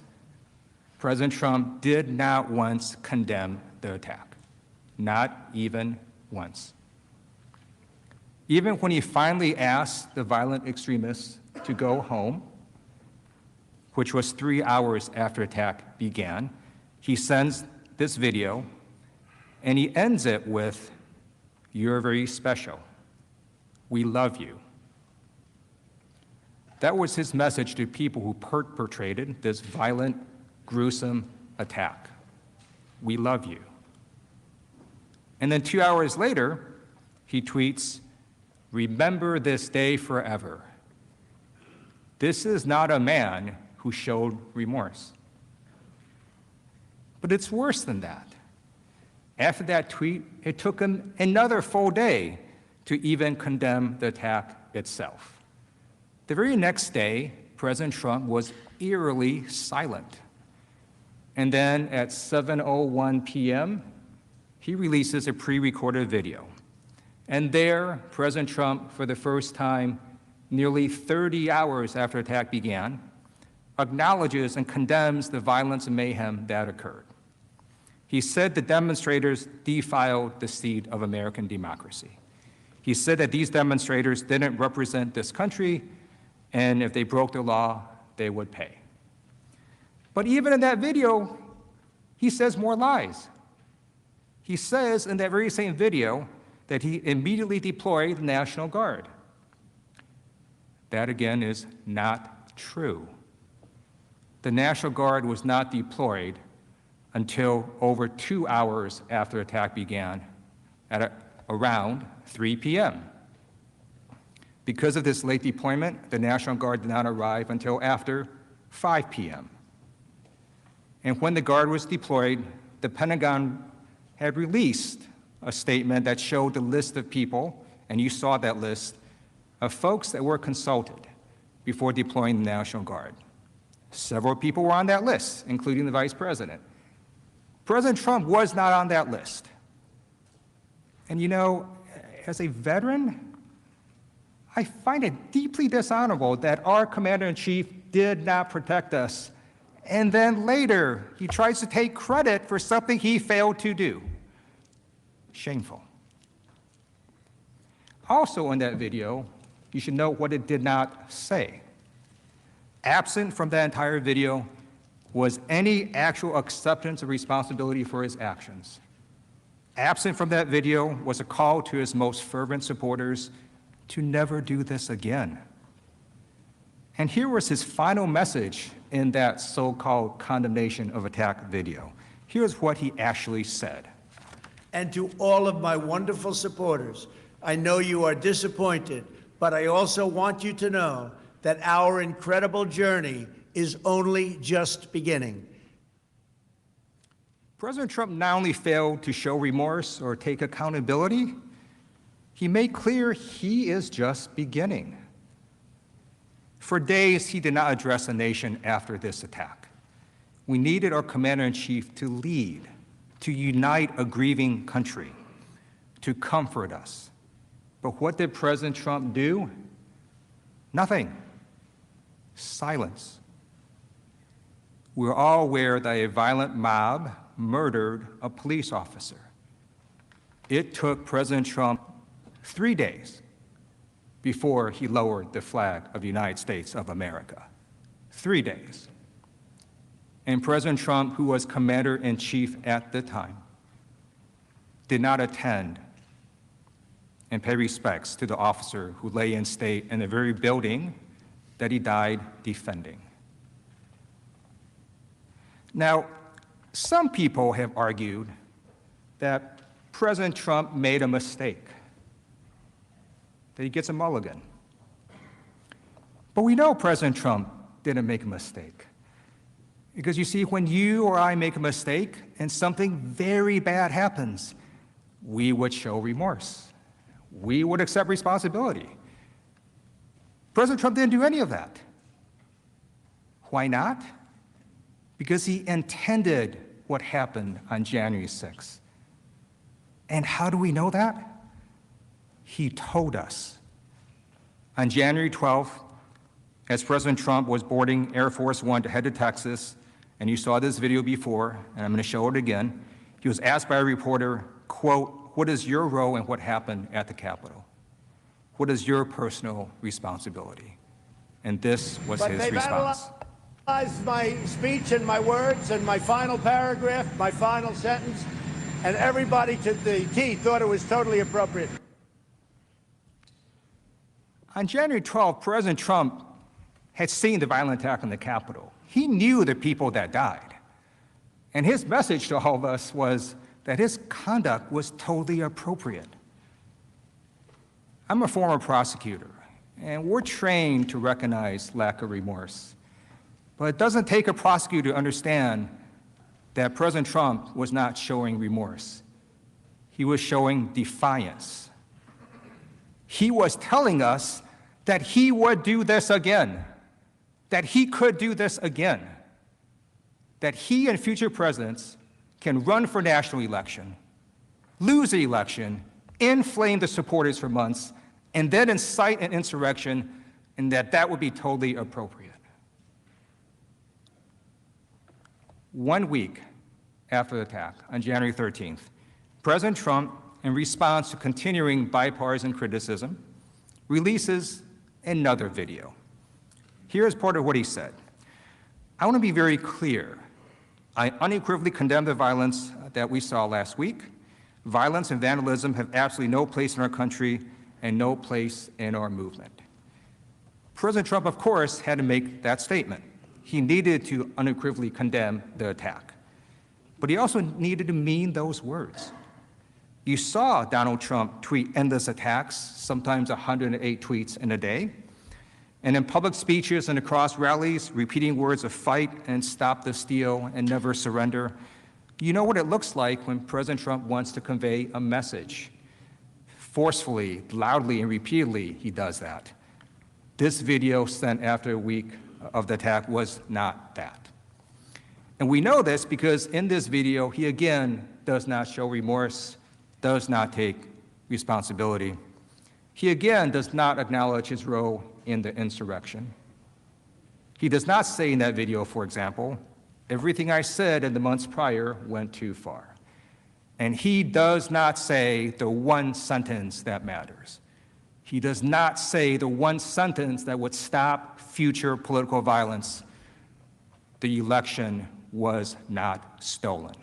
President Trump did not once condemn the attack, not even once. Even when he finally asked the violent extremists to go home, which was 3 hours after the attack began, he sends this video, and he ends it with, "You're very special. We love you." That was his message to people who perpetrated this violent, gruesome attack. We love you. And then 2 hours later, he tweets, "Remember this day forever." This is not a man who showed remorse. But it's worse than that. After that tweet, it took him another full day to even condemn the attack itself. The very next day, President Trump was eerily silent. And then at 7:01 p.m., he releases a pre-recorded video. And there, President Trump, for the first time, nearly 30 hours after the attack began, acknowledges and condemns the violence and mayhem that occurred. He said the demonstrators defiled the seed of American democracy. He said that these demonstrators didn't represent this country, and if they broke the law, they would pay. But even in that video, he says more lies. He says in that very same video that he immediately deployed the National Guard. That, again, is not true. The National Guard was not deployed until over 2 hours after the attack began at around 3 p.m. Because of this late deployment, the National Guard did not arrive until after 5 p.m. And when the Guard was deployed, the Pentagon had released a statement that showed the list of people, and you saw that list, of folks that were consulted before deploying the National Guard. Several people were on that list, including the Vice President. President Trump was not on that list. And you know, as a veteran, I find it deeply dishonorable that our Commander-in-Chief did not protect us. And then later, he tries to take credit for something he failed to do. Shameful. Also in that video, you should note what it did not say. Absent from that entire video was any actual acceptance of responsibility for his actions. Absent from that video was a call to his most fervent supporters to never do this again. And here was his final message in that so-called condemnation of attack video. Here's what he actually said. And to all of my wonderful supporters, I know you are disappointed, but I also want you to know that our incredible journey is only just beginning. President Trump not only failed to show remorse or take accountability, he made clear he is just beginning. For days, he did not address the nation after this attack. We needed our Commander-in-Chief to lead, to unite a grieving country, to comfort us. But what did President Trump do? Nothing. Silence. We're all aware that a violent mob murdered a police officer. It took President Trump 3 days before he lowered the flag of the United States of America. 3 days. And President Trump, who was Commander-in-Chief at the time, did not attend and pay respects to the officer who lay in state in the very building that he died defending. Now, some people have argued that President Trump made a mistake, that he gets a mulligan. But we know President Trump didn't make a mistake. Because you see, when you or I make a mistake and something very bad happens, we would show remorse. We would accept responsibility. President Trump didn't do any of that. Why not? Because he intended what happened on January 6th. And how do we know that? He told us. On January 12th, as President Trump was boarding Air Force One to head to Texas, and you saw this video before, and I'm going to show it again, he was asked by a reporter, quote, "What is your role in what happened at the Capitol? What is your personal responsibility?" And this was his response. Analyzed my speech and my words and my final paragraph, my final sentence, and everybody to the T thought it was totally appropriate. On January 12th, President Trump had seen the violent attack on the Capitol. He knew the people that died. And his message to all of us was that his conduct was totally appropriate. I'm a former prosecutor, and we're trained to recognize lack of remorse. But it doesn't take a prosecutor to understand that President Trump was not showing remorse. He was showing defiance. He was telling us that he would do this again, that he could do this again, that he and future presidents can run for national election, lose the election, inflame the supporters for months, and then incite an insurrection, and that would be totally appropriate. 1 week after the attack, on January 13th, President Trump, in response to continuing bipartisan criticism, releases another video. Here's part of what he said. "I want to be very clear. I unequivocally condemn the violence that we saw last week. Violence and vandalism have absolutely no place in our country and no place in our movement." President Trump, of course, had to make that statement. He needed to unequivocally condemn the attack. But he also needed to mean those words. You saw Donald Trump tweet endless attacks, sometimes 108 tweets in a day, and in public speeches and across rallies, repeating words of fight and stop the steal and never surrender. You know what it looks like when President Trump wants to convey a message. Forcefully, loudly, and repeatedly, he does that. This video sent after a week of the attack was not that. And we know this because in this video, he again does not show remorse, does not take responsibility. He again does not acknowledge his role in the insurrection. He does not say in that video, for example, everything I said in the months prior went too far. And he does not say the one sentence that matters. He does not say the one sentence that would stop future political violence. The election was not stolen.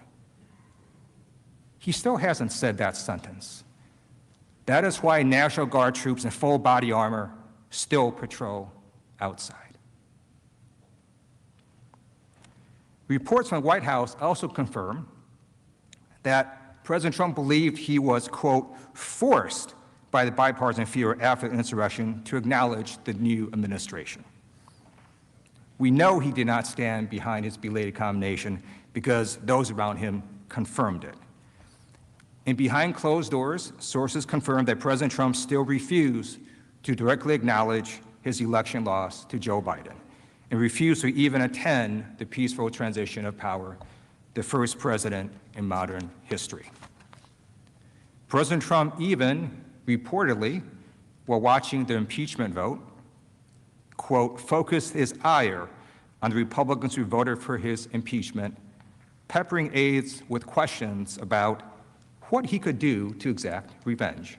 He still hasn't said that sentence. That is why National Guard troops in full body armor still patrol outside. Reports from the White House also confirm that President Trump believed he was, quote, forced by the bipartisan fear after the insurrection to acknowledge the new administration. We know he did not stand behind his belated condemnation because those around him confirmed it. And behind closed doors, sources confirmed that President Trump still refused to directly acknowledge his election loss to Joe Biden and refused to even attend the peaceful transition of power, the first president in modern history. President Trump even reportedly, while watching the impeachment vote, quote, focused his ire on the Republicans who voted for his impeachment, peppering aides with questions about what he could do to exact revenge.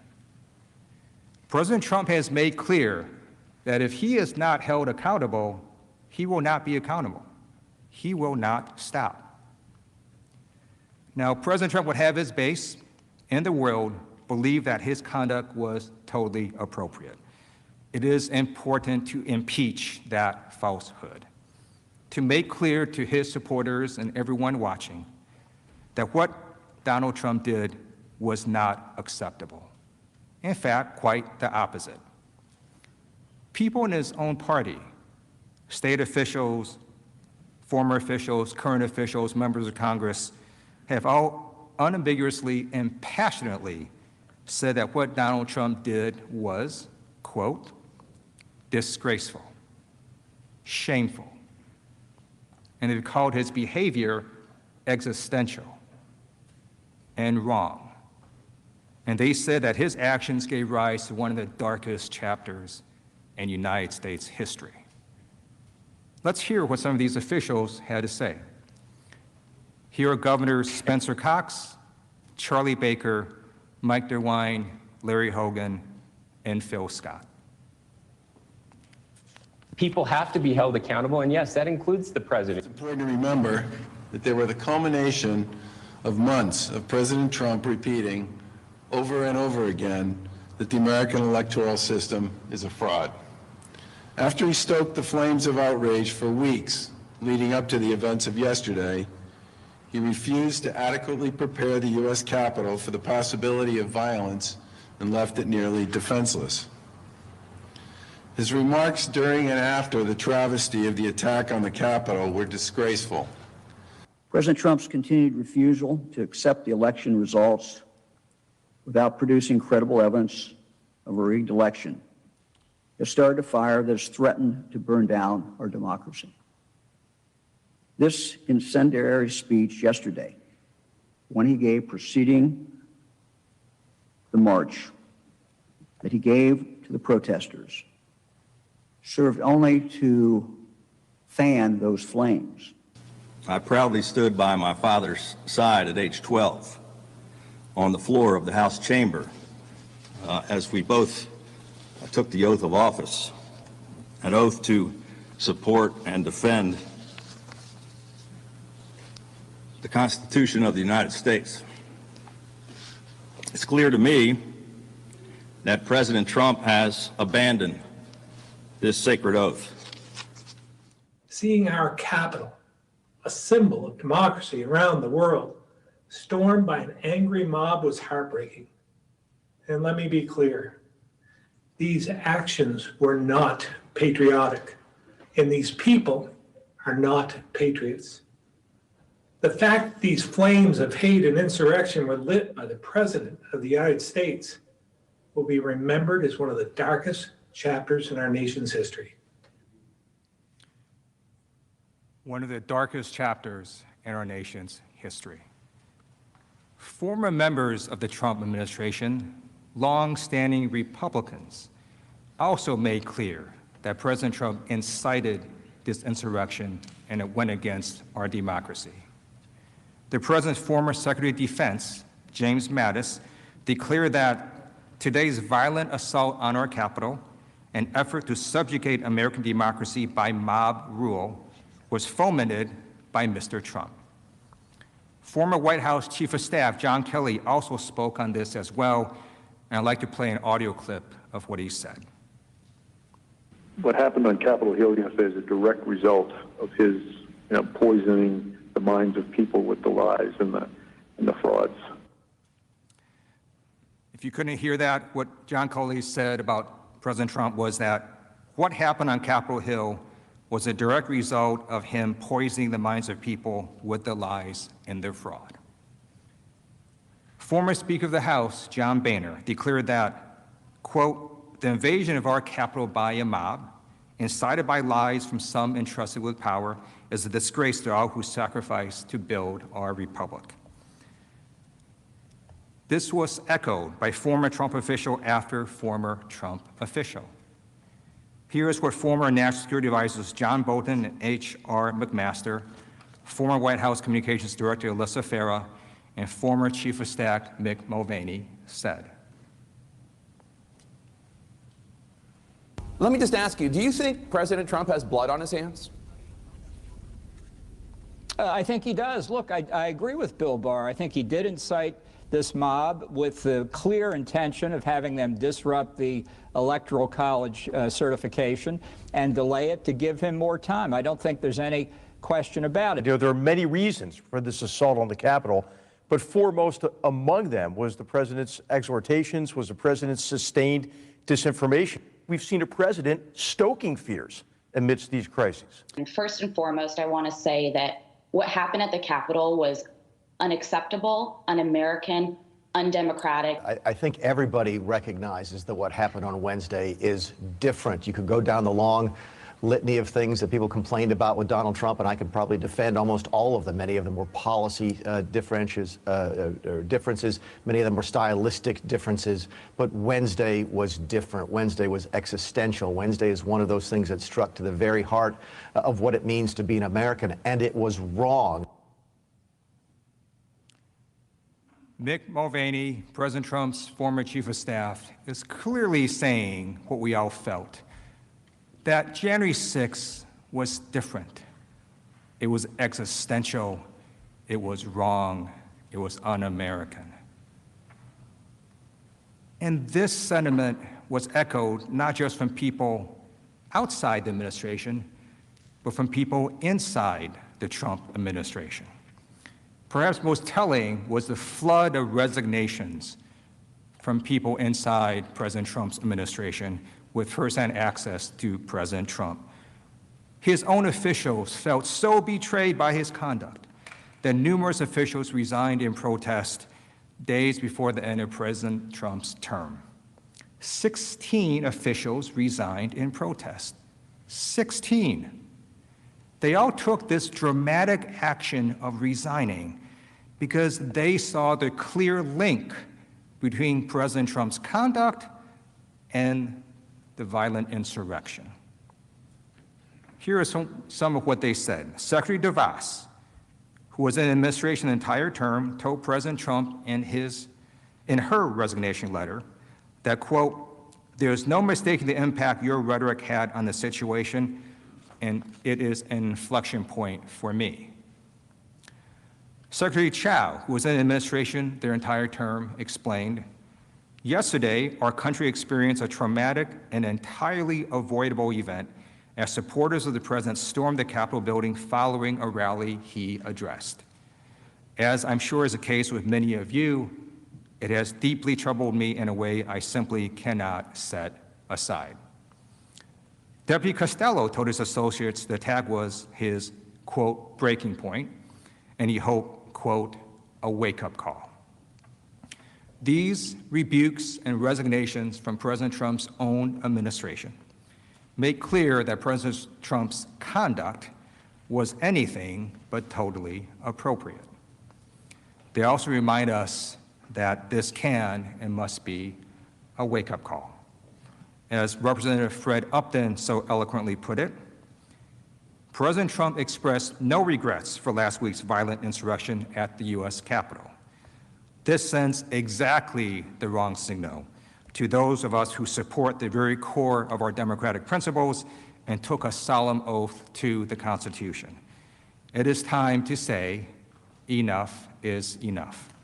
President Trump has made clear that if he is not held accountable, he will not be accountable. He will not stop. Now, President Trump would have his base in the world believe that his conduct was totally appropriate. It is important to impeach that falsehood, to make clear to his supporters and everyone watching that what Donald Trump did was not acceptable. In fact, quite the opposite. People in his own party, state officials, former officials, current officials, members of Congress, have all unambiguously and passionately said that what Donald Trump did was, quote, disgraceful, shameful, and they've called his behavior existential and wrong. And they said that his actions gave rise to one of the darkest chapters in United States history. Let's hear what some of these officials had to say. Here are Governors Spencer Cox, Charlie Baker, Mike DeWine, Larry Hogan, and Phil Scott. People have to be held accountable, and yes, that includes the president. It's important to remember that they were the culmination of months of President Trump repeating over and over again that the American electoral system is a fraud. After he stoked the flames of outrage for weeks leading up to the events of yesterday, he refused to adequately prepare the U.S. Capitol for the possibility of violence and left it nearly defenseless. His remarks during and after the travesty of the attack on the Capitol were disgraceful. President Trump's continued refusal to accept the election results without producing credible evidence of a rigged election has started a fire that has threatened to burn down our democracy. This incendiary speech yesterday, when he gave preceding the march that he gave to the protesters, served only to fan those flames. I proudly stood by my father's side at age 12 on the floor of the House chamber as we both took the oath of office, an oath to support and defend the Constitution of the United States. It's clear to me that President Trump has abandoned this sacred oath. Seeing our capital, a symbol of democracy around the world, stormed by an angry mob was heartbreaking. And let me be clear, these actions were not patriotic, and these people are not patriots. The fact that these flames of hate and insurrection were lit by the President of the United States will be remembered as one of the darkest chapters in our nation's history. One of the darkest chapters in our nation's history. Former members of the Trump administration, long-standing Republicans, also made clear that President Trump incited this insurrection and it went against our democracy. The President's former Secretary of Defense, James Mattis, declared that today's violent assault on our Capitol, an effort to subjugate American democracy by mob rule, was fomented by Mr. Trump. Former White House Chief of Staff John Kelly also spoke on this as well, and I'd like to play an audio clip of what he said. What happened on Capitol Hill yesterday is a direct result of his poisoning the minds of people with the lies and the frauds. If you couldn't hear that, what John Kelly said about President Trump was that what happened on Capitol Hill was a direct result of him poisoning the minds of people with the lies and the fraud. Former Speaker of the House, John Boehner, declared that, quote, the invasion of our Capitol by a mob, incited by lies from some entrusted with power, is a disgrace to all who sacrificed to build our republic. This was echoed by former Trump official after former Trump official. Here's what former National Security Advisors John Bolton and H.R. McMaster, former White House Communications Director Alyssa Farah, and former Chief of Staff Mick Mulvaney said. Let me just ask you, do you think President Trump has blood on his hands? I think he does. Look, I agree with Bill Barr. I think he did incite this mob with the clear intention of having them disrupt the Electoral College certification and delay it to give him more time. I don't think there's any question about it. There are many reasons for this assault on the Capitol, but foremost among them was the president's exhortations, was the president's sustained disinformation. We've seen a president stoking fears amidst these crises. And first and foremost, I want to say that what happened at the Capitol was unacceptable, un-American, undemocratic. I think everybody recognizes that what happened on Wednesday is different. You could go down the long litany of things that people complained about with Donald Trump, and I could probably defend almost all of them. Many of them were policy differences. Many of them were stylistic differences. But Wednesday was different. Wednesday was existential. Wednesday is one of those things that struck to the very heart of what it means to be an American, and it was wrong. Mick Mulvaney, President Trump's former chief of staff, is clearly saying what we all felt, that January 6th was different. It was existential. It was wrong. It was un-American. And this sentiment was echoed not just from people outside the administration, but from people inside the Trump administration. Perhaps most telling was the flood of resignations from people inside President Trump's administration with firsthand access to President Trump. His own officials felt so betrayed by his conduct that numerous officials resigned in protest days before the end of President Trump's term. 16 officials resigned in protest. 16. They all took this dramatic action of resigning because they saw the clear link between President Trump's conduct and the violent insurrection. Here are some of what they said. Secretary DeVos, who was in administration the entire term, told President Trump in her resignation letter that, quote, "There's no mistaking the impact your rhetoric had on the situation, and it is an inflection point for me." Secretary Chow, who was in administration their entire term, explained, "Yesterday, our country experienced a traumatic and entirely avoidable event as supporters of the president stormed the Capitol building following a rally he addressed. As I'm sure is the case with many of you, it has deeply troubled me in a way I simply cannot set aside. Deputy Costello told his associates the attack was his, quote, breaking point, and he hoped, quote, a wake-up call. These rebukes and resignations from President Trump's own administration make clear that President Trump's conduct was anything but totally appropriate. They also remind us that this can and must be a wake-up call. As Representative Fred Upton so eloquently put it, President Trump expressed no regrets for last week's violent insurrection at the U.S. Capitol. This sends exactly the wrong signal to those of us who support the very core of our democratic principles and took a solemn oath to the Constitution. It is time to say, enough is enough.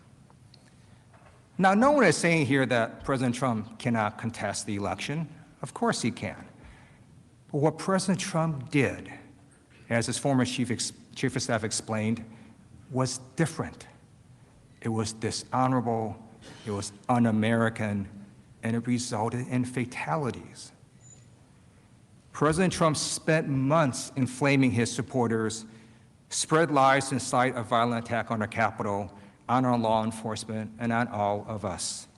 Now, no one is saying here that President Trump cannot contest the election. Of course he can. But what President Trump did, as his former chief of staff explained, was different. It was dishonorable, it was un-American, and it resulted in fatalities. President Trump spent months inflaming his supporters, spread lies to incite a violent attack on the Capitol, on our law enforcement, and on all of us.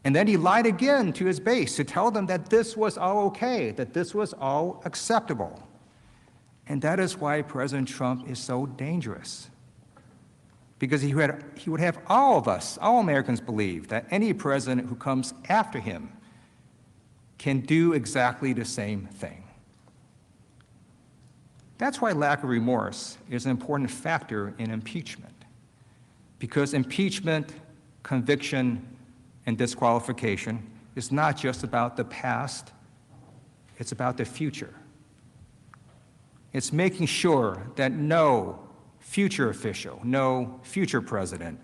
And then he lied again to his base to tell them that this was all okay, that this was all acceptable. And that is why President Trump is so dangerous. Because he would have all of us, all Americans, believe that any president who comes after him can do exactly the same thing. That's why lack of remorse is an important factor in impeachment. Because impeachment, conviction, and disqualification is not just about the past, it's about the future. It's making sure that no future official, no future president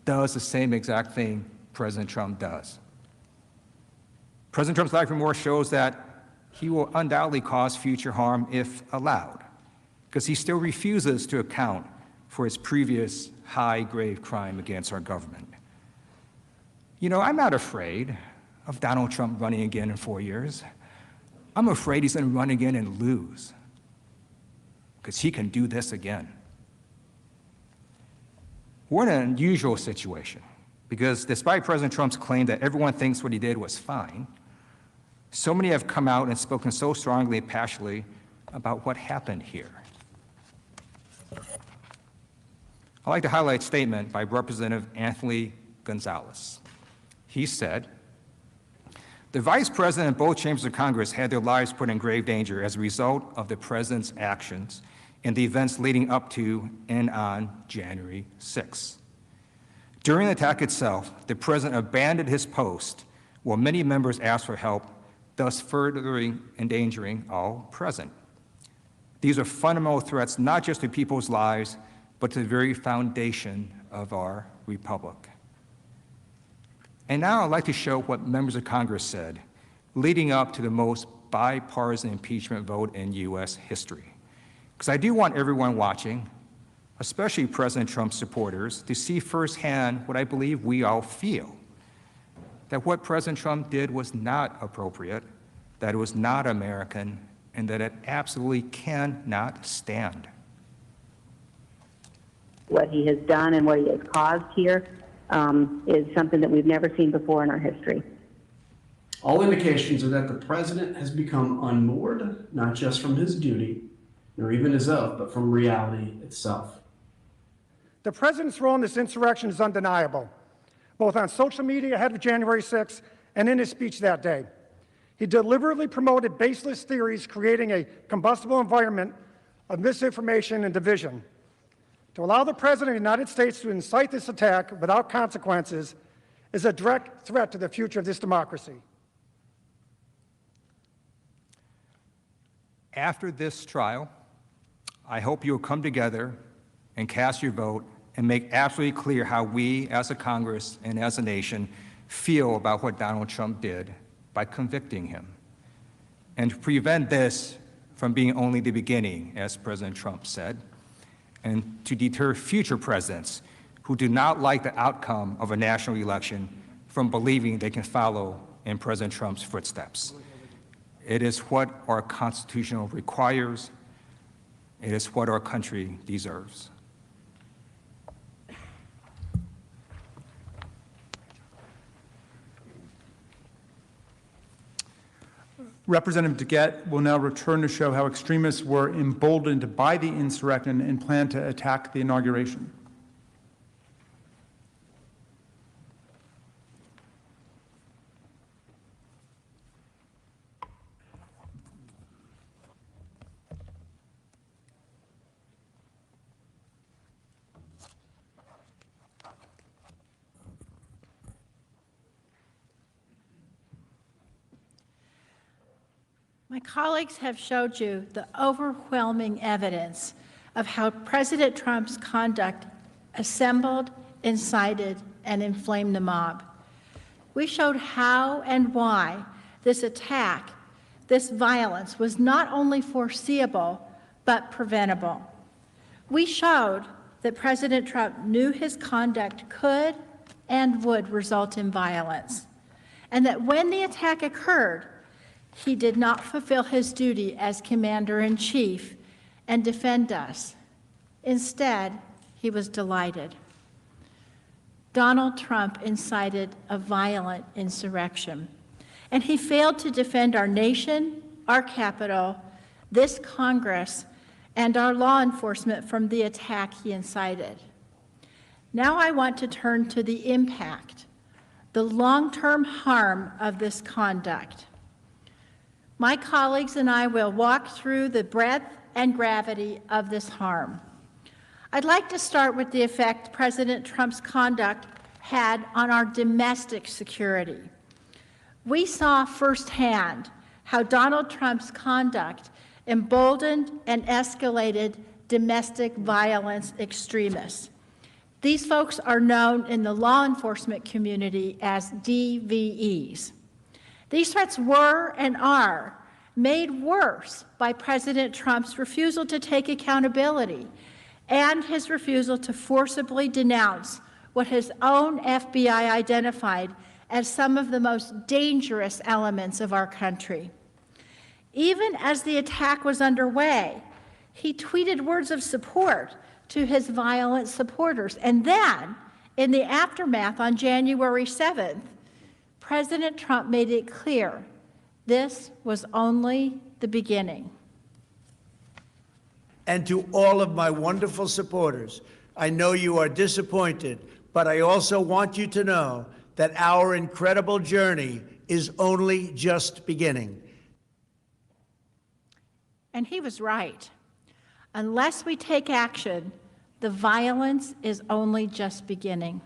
does the same exact thing President Trump does. President Trump's lack of remorse shows that he will undoubtedly cause future harm if allowed, because he still refuses to account for his previous high-grade crime against our government. You know, I'm not afraid of Donald Trump running again in 4 years. I'm afraid he's going to run again and lose, because he can do this again. We're in an unusual situation, because despite President Trump's claim that everyone thinks what he did was fine, so many have come out and spoken so strongly and passionately about what happened here. I'd like to highlight a statement by Representative Anthony Gonzalez. He said, "The Vice President and both chambers of Congress had their lives put in grave danger as a result of the President's actions and the events leading up to and on January 6th. During the attack itself, the President abandoned his post while many members asked for help, thus further endangering all present. These are fundamental threats not just to people's lives, but to the very foundation of our republic." And now I'd like to show what members of Congress said leading up to the most bipartisan impeachment vote in U.S. history. Because I do want everyone watching, especially President Trump's supporters, to see firsthand what I believe we all feel, that what President Trump did was not appropriate, that it was not American, and that it absolutely cannot stand. What he has done and what he has caused here is something that we've never seen before in our history. All indications are that the president has become unmoored, not just from his duty, nor even his oath, but from reality itself. The president's role in this insurrection is undeniable, both on social media ahead of January 6th and in his speech that day. He deliberately promoted baseless theories, creating a combustible environment of misinformation and division. To allow the President of the United States to incite this attack without consequences is a direct threat to the future of this democracy. After this trial, I hope you will come together and cast your vote and make absolutely clear how we as a Congress and as a nation feel about what Donald Trump did by convicting him, and to prevent this from being only the beginning, as President Trump said, and to deter future presidents who do not like the outcome of a national election from believing they can follow in President Trump's footsteps. It is what our Constitution requires. It is what our country deserves. Representative DeGette will now return to show how extremists were emboldened by the insurrection and plan to attack the inauguration. My colleagues have showed you the overwhelming evidence of how President Trump's conduct assembled, incited, and inflamed the mob. We showed how and why this attack, this violence, was not only foreseeable, but preventable. We showed that President Trump knew his conduct could and would result in violence, and that when the attack occurred, he did not fulfill his duty as commander-in-chief and defend us. Instead, he was delighted. Donald Trump incited a violent insurrection, and he failed to defend our nation, our Capitol, this Congress, and our law enforcement from the attack he incited. Now I want to turn to the impact, the long-term harm of this conduct. My colleagues and I will walk through the breadth and gravity of this harm. I'd like to start with the effect President Trump's conduct had on our domestic security. We saw firsthand how Donald Trump's conduct emboldened and escalated domestic violence extremists. These folks are known in the law enforcement community as DVEs. These threats were and are made worse by President Trump's refusal to take accountability and his refusal to forcibly denounce what his own FBI identified as some of the most dangerous elements of our country. Even as the attack was underway, he tweeted words of support to his violent supporters. And then, in the aftermath on January 7th, President Trump made it clear this was only the beginning. And to all of my wonderful supporters, I know you are disappointed, but I also want you to know that our incredible journey is only just beginning. And he was right. Unless we take action, the violence is only just beginning.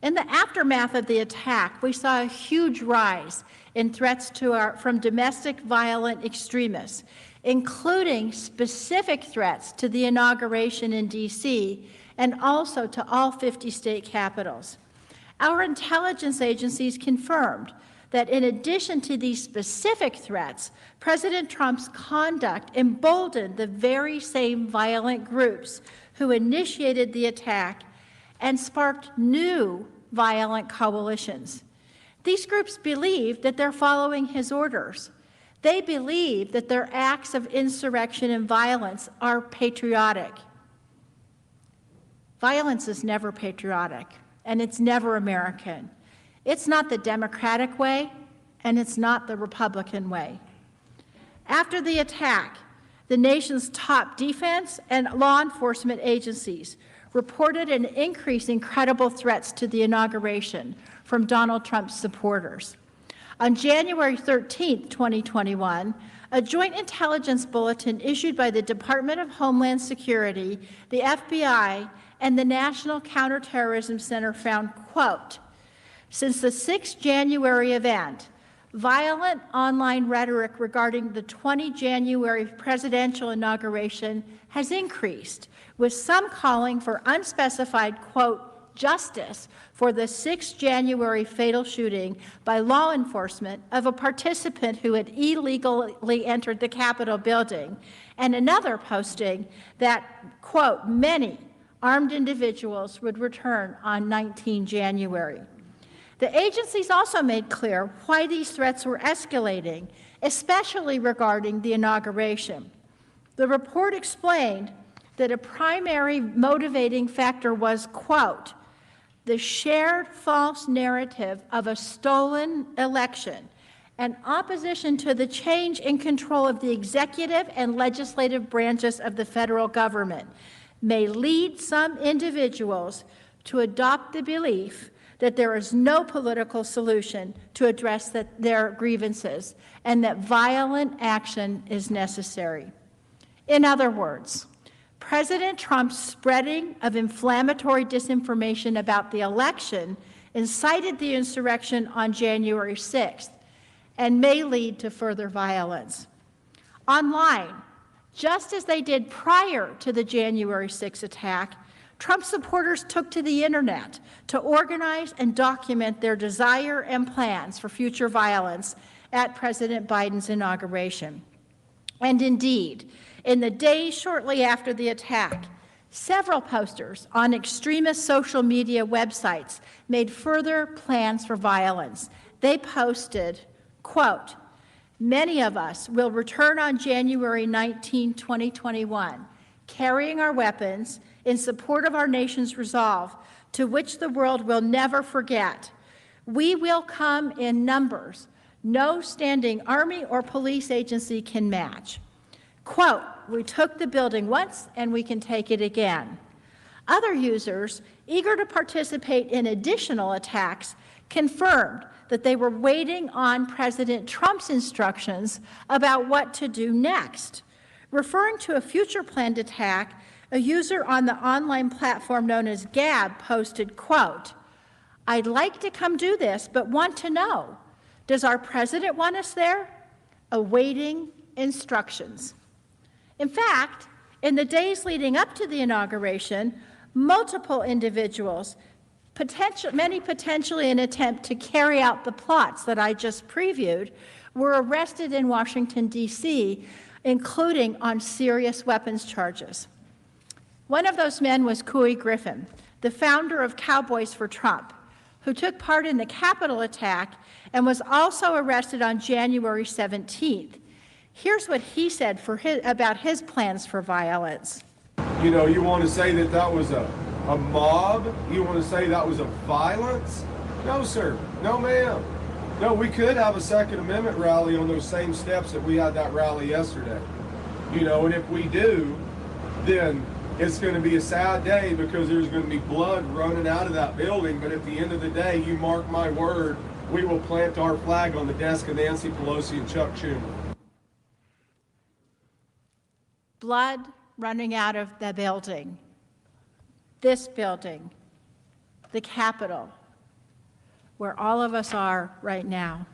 In the aftermath of the attack, we saw a huge rise in threats from domestic violent extremists, including specific threats to the inauguration in D.C. and also to all 50 state capitals. Our intelligence agencies confirmed that in addition to these specific threats, President Trump's conduct emboldened the very same violent groups who initiated the attack and sparked new violent coalitions. These groups believe that they're following his orders. They believe that their acts of insurrection and violence are patriotic. Violence is never patriotic, and it's never American. It's not the Democratic way, and it's not the Republican way. After the attack, the nation's top defense and law enforcement agencies reported an increase in credible threats to the inauguration from Donald Trump's supporters. On January 13, 2021, a joint intelligence bulletin issued by the Department of Homeland Security, the FBI, and the National Counterterrorism Center found, quote, since the 6th January event, violent online rhetoric regarding the 20 January presidential inauguration has increased, with some calling for unspecified, quote, justice for the 6 January fatal shooting by law enforcement of a participant who had illegally entered the Capitol building, and another posting that, quote, many armed individuals would return on 19 January. The agencies also made clear why these threats were escalating, especially regarding the inauguration. The report explained that a primary motivating factor was, quote, the shared false narrative of a stolen election and opposition to the change in control of the executive and legislative branches of the federal government may lead some individuals to adopt the belief that there is no political solution to address their grievances and that violent action is necessary. In other words, President Trump's spreading of inflammatory disinformation about the election incited the insurrection on January 6th and may lead to further violence. Online, just as they did prior to the January 6th attack, Trump supporters took to the internet to organize and document their desire and plans for future violence at President Biden's inauguration. And indeed, in the days shortly after the attack, several posters on extremist social media websites made further plans for violence. They posted, quote, many of us will return on January 19, 2021, carrying our weapons in support of our nation's resolve, to which the world will never forget. We will come in numbers no standing army or police agency can match. Quote, we took the building once and we can take it again. Other users, eager to participate in additional attacks, confirmed that they were waiting on President Trump's instructions about what to do next. Referring to a future planned attack, a user on the online platform known as Gab posted, quote, I'd like to come do this, but want to know, does our president want us there? Awaiting instructions. In fact, in the days leading up to the inauguration, multiple individuals, many potentially in an attempt to carry out the plots that I just previewed, were arrested in Washington, D.C., including on serious weapons charges. One of those men was Couy Griffin, the founder of Cowboys for Trump, who took part in the Capitol attack and was also arrested on January 17th. Here's what he said about his plans for violence. You know, you want to say that that was a mob? You want to say that was a violence? No, sir. No, ma'am. No, we could have a Second Amendment rally on those same steps that we had that rally yesterday. You know, and if we do, then it's going to be a sad day because there's going to be blood running out of that building. But at the end of the day, you mark my word, we will plant our flag on the desk of Nancy Pelosi and Chuck Schumer. Blood running out of the building, this building, the Capitol, where all of us are right now.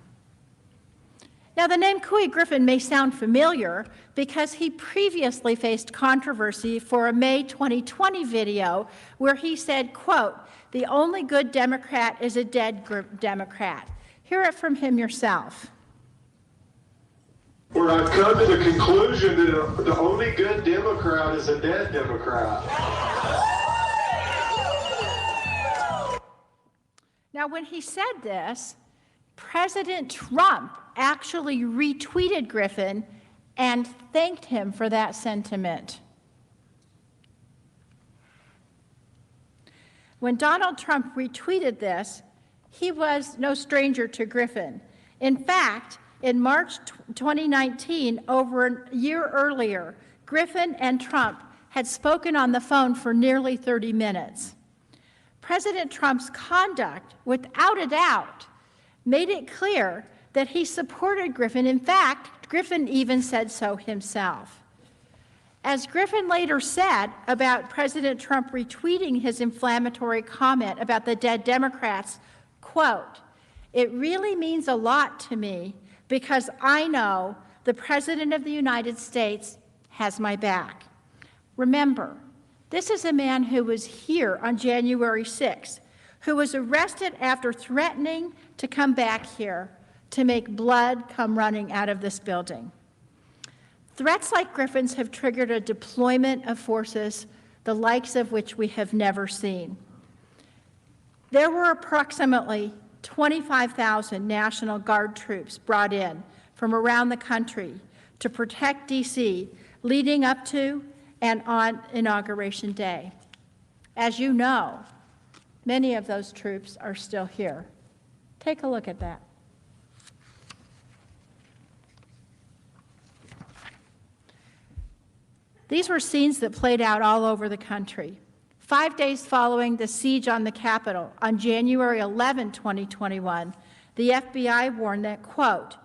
Now, the name Couy Griffin may sound familiar because he previously faced controversy for a May 2020 video where he said, quote, the only good Democrat is a dead Democrat. Hear it from him yourself. Where I've come to the conclusion that the only good Democrat is a dead Democrat. Now, when he said this, President Trump actually retweeted Griffin and thanked him for that sentiment. When Donald Trump retweeted this, he was no stranger to Griffin. In fact, in March 2019, over a year earlier, Griffin and Trump had spoken on the phone for nearly 30 minutes. President Trump's conduct, without a doubt, made it clear that he supported Griffin. In fact, Griffin even said so himself. As Griffin later said about President Trump retweeting his inflammatory comment about the dead Democrats, quote, it really means a lot to me because I know the President of the United States has my back. Remember, This is a man who was here on January 6th, who was arrested after threatening to come back here to make blood come running out of this building. Threats like Griffin's have triggered a deployment of forces, the likes of which we have never seen. There were approximately 25,000 National Guard troops brought in from around the country to protect D.C. leading up to and on Inauguration Day. As you know, many of those troops are still here. Take a look at that. These were scenes that played out all over the country. 5 days following the siege on the Capitol, on January 11, 2021, the FBI warned that, quote,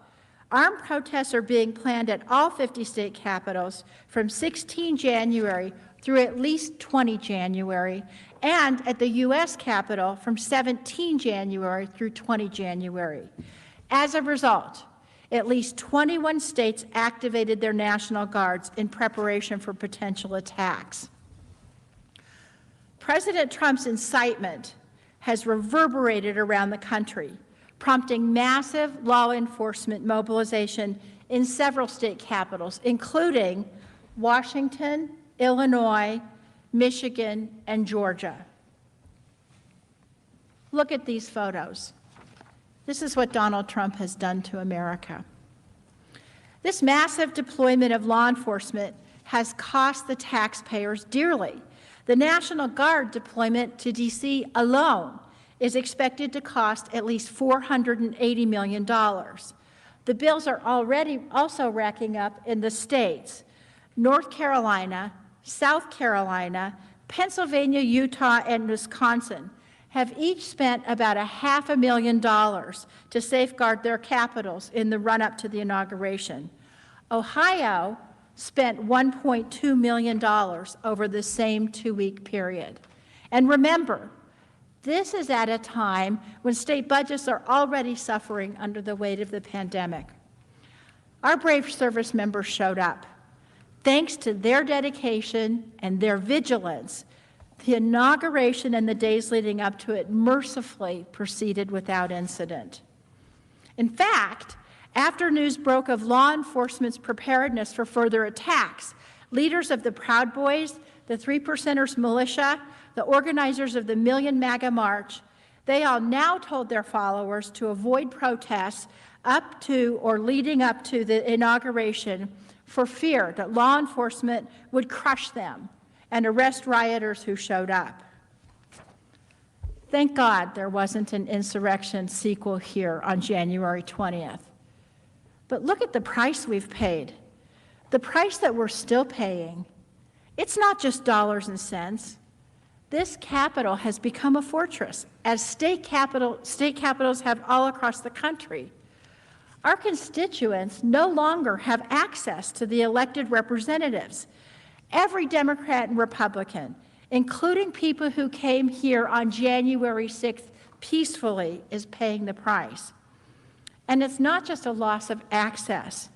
armed protests are being planned at all 50 state capitals from 16 January through at least 20 January, and at the U.S. Capitol from 17 January through 20 January. As a result, at least 21 states activated their National Guards in preparation for potential attacks. President Trump's incitement has reverberated around the country, prompting massive law enforcement mobilization in several state capitals, including Washington, Illinois, Michigan, and Georgia. Look at these photos. This is what Donald Trump has done to America. This massive deployment of law enforcement has cost the taxpayers dearly. The National Guard deployment to D.C. alone is expected to cost at least $480 million. The bills are already also racking up in the states: North Carolina, South Carolina, Pennsylvania, Utah, and Wisconsin have each spent about $500,000 to safeguard their capitals in the run-up to the inauguration. Ohio spent $1.2 million over the same two-week period. And remember, this is at a time when state budgets are already suffering under the weight of the pandemic. Our brave service members showed up. Thanks to their dedication and their vigilance, the inauguration and the days leading up to it mercifully proceeded without incident. In fact, after news broke of law enforcement's preparedness for further attacks, leaders of the Proud Boys, the Three Percenters militia, the organizers of the Million MAGA March, they all now told their followers to avoid protests up to or leading up to the inauguration for fear that law enforcement would crush them and arrest rioters who showed up. Thank God there wasn't an insurrection sequel here on January 20th. But look at the price we've paid, the price that we're still paying. It's not just dollars and cents. This Capitol has become a fortress, as state capitals have all across the country. Our constituents no longer have access to the elected representatives. Every Democrat and Republican, including people who came here on January 6th peacefully, is paying the price. And it's not just a loss of access.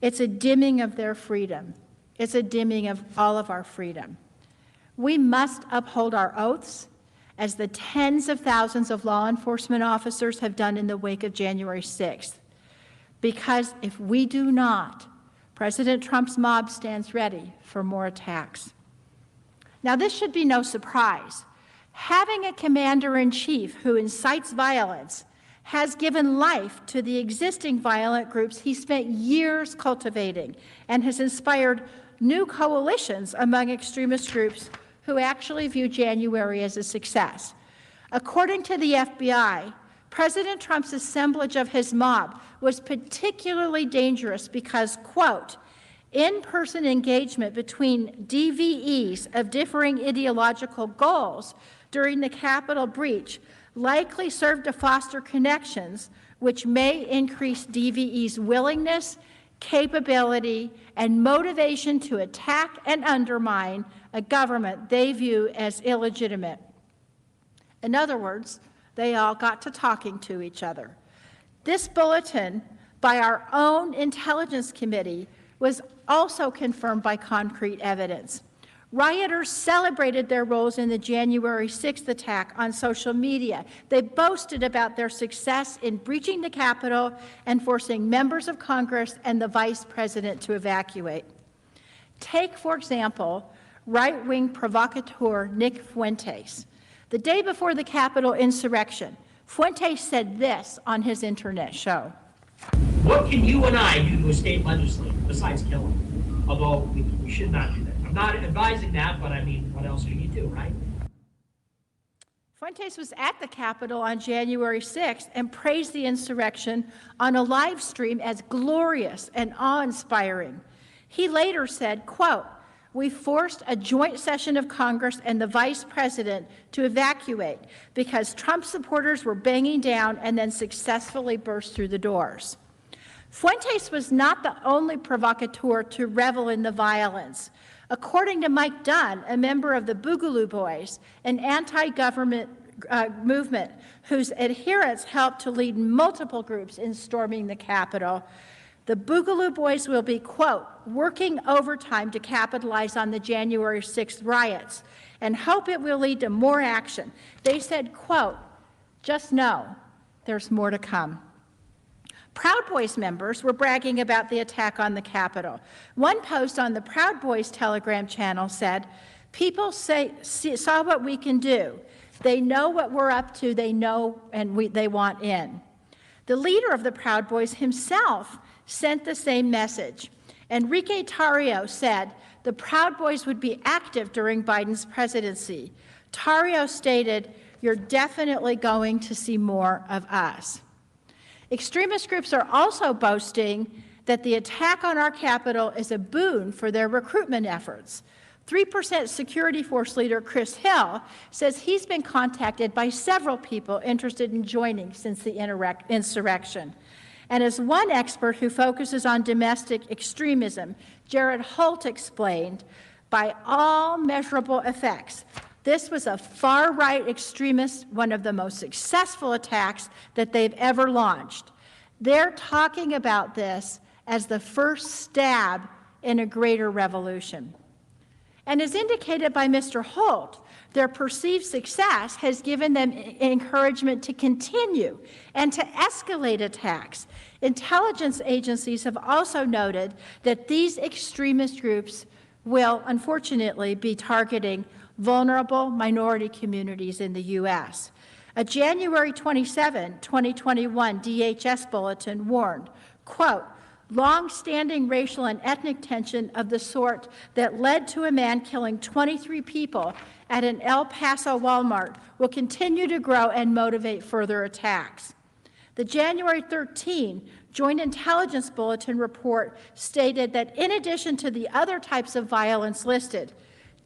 It's a dimming of their freedom. It's a dimming of all of our freedom. We must uphold our oaths, as the tens of thousands of law enforcement officers have done in the wake of January 6th. Because if we do not, President Trump's mob stands ready for more attacks. Now, this should be no surprise. Having a commander-in-chief who incites violence has given life to the existing violent groups he spent years cultivating and has inspired new coalitions among extremist groups who actually view January as a success. According to the FBI, President Trump's assemblage of his mob was particularly dangerous because, quote, in-person engagement between DVEs of differing ideological goals during the Capitol breach likely served to foster connections which may increase DVE's willingness, capability, and motivation to attack and undermine a government they view as illegitimate. In other words, they all got to talking to each other. This bulletin by our own Intelligence Committee was also confirmed by concrete evidence. Rioters celebrated their roles in the January 6th attack on social media. They boasted about their success in breaching the Capitol and forcing members of Congress and the Vice President to evacuate. Take, for example, right-wing provocateur Nick Fuentes. The day before the Capitol insurrection, Fuentes said this on his internet show. What can you and I do to a state legislator besides kill him? Although we should not do that. I'm not advising that, but I mean, what else can you do, right? Fuentes was at the Capitol on January 6th and praised the insurrection on a live stream as glorious and awe-inspiring. He later said, quote, "We forced a joint session of Congress and the Vice President to evacuate because Trump supporters were banging down and then successfully burst through the doors." Fuentes was not the only provocateur to revel in the violence. According to Mike Dunn, a member of the Boogaloo Boys, an anti-government movement whose adherents helped to lead multiple groups in storming the Capitol, the Boogaloo Boys will be, quote, "working overtime to capitalize on the January 6th riots and hope it will lead to more action." They said, quote, "just know there's more to come." Proud Boys members were bragging about the attack on the Capitol. One post on the Proud Boys Telegram channel said, "People saw what we can do. They know what we're up to. They know and they want in." The leader of the Proud Boys himself sent the same message. Enrique Tarrio said the Proud Boys would be active during Biden's presidency. Tarrio stated, "You're definitely going to see more of us." Extremist groups are also boasting that the attack on our Capitol is a boon for their recruitment efforts. 3% Security Force leader Chris Hill says he's been contacted by several people interested in joining since the insurrection. And as one expert who focuses on domestic extremism, Jared Holt, explained, by all measurable effects, this was a far-right extremist, one of the most successful attacks that they've ever launched. They're talking about this as the first stab in a greater revolution. And as indicated by Mr. Holt, their perceived success has given them encouragement to continue and to escalate attacks. Intelligence agencies have also noted that these extremist groups will, unfortunately, be targeting vulnerable minority communities in the U.S. A January 27, 2021 DHS bulletin warned, quote, "Long-standing racial and ethnic tension of the sort that led to a man killing 23 people at an El Paso Walmart will continue to grow and motivate further attacks." The January 13 Joint Intelligence Bulletin report stated that in addition to the other types of violence listed,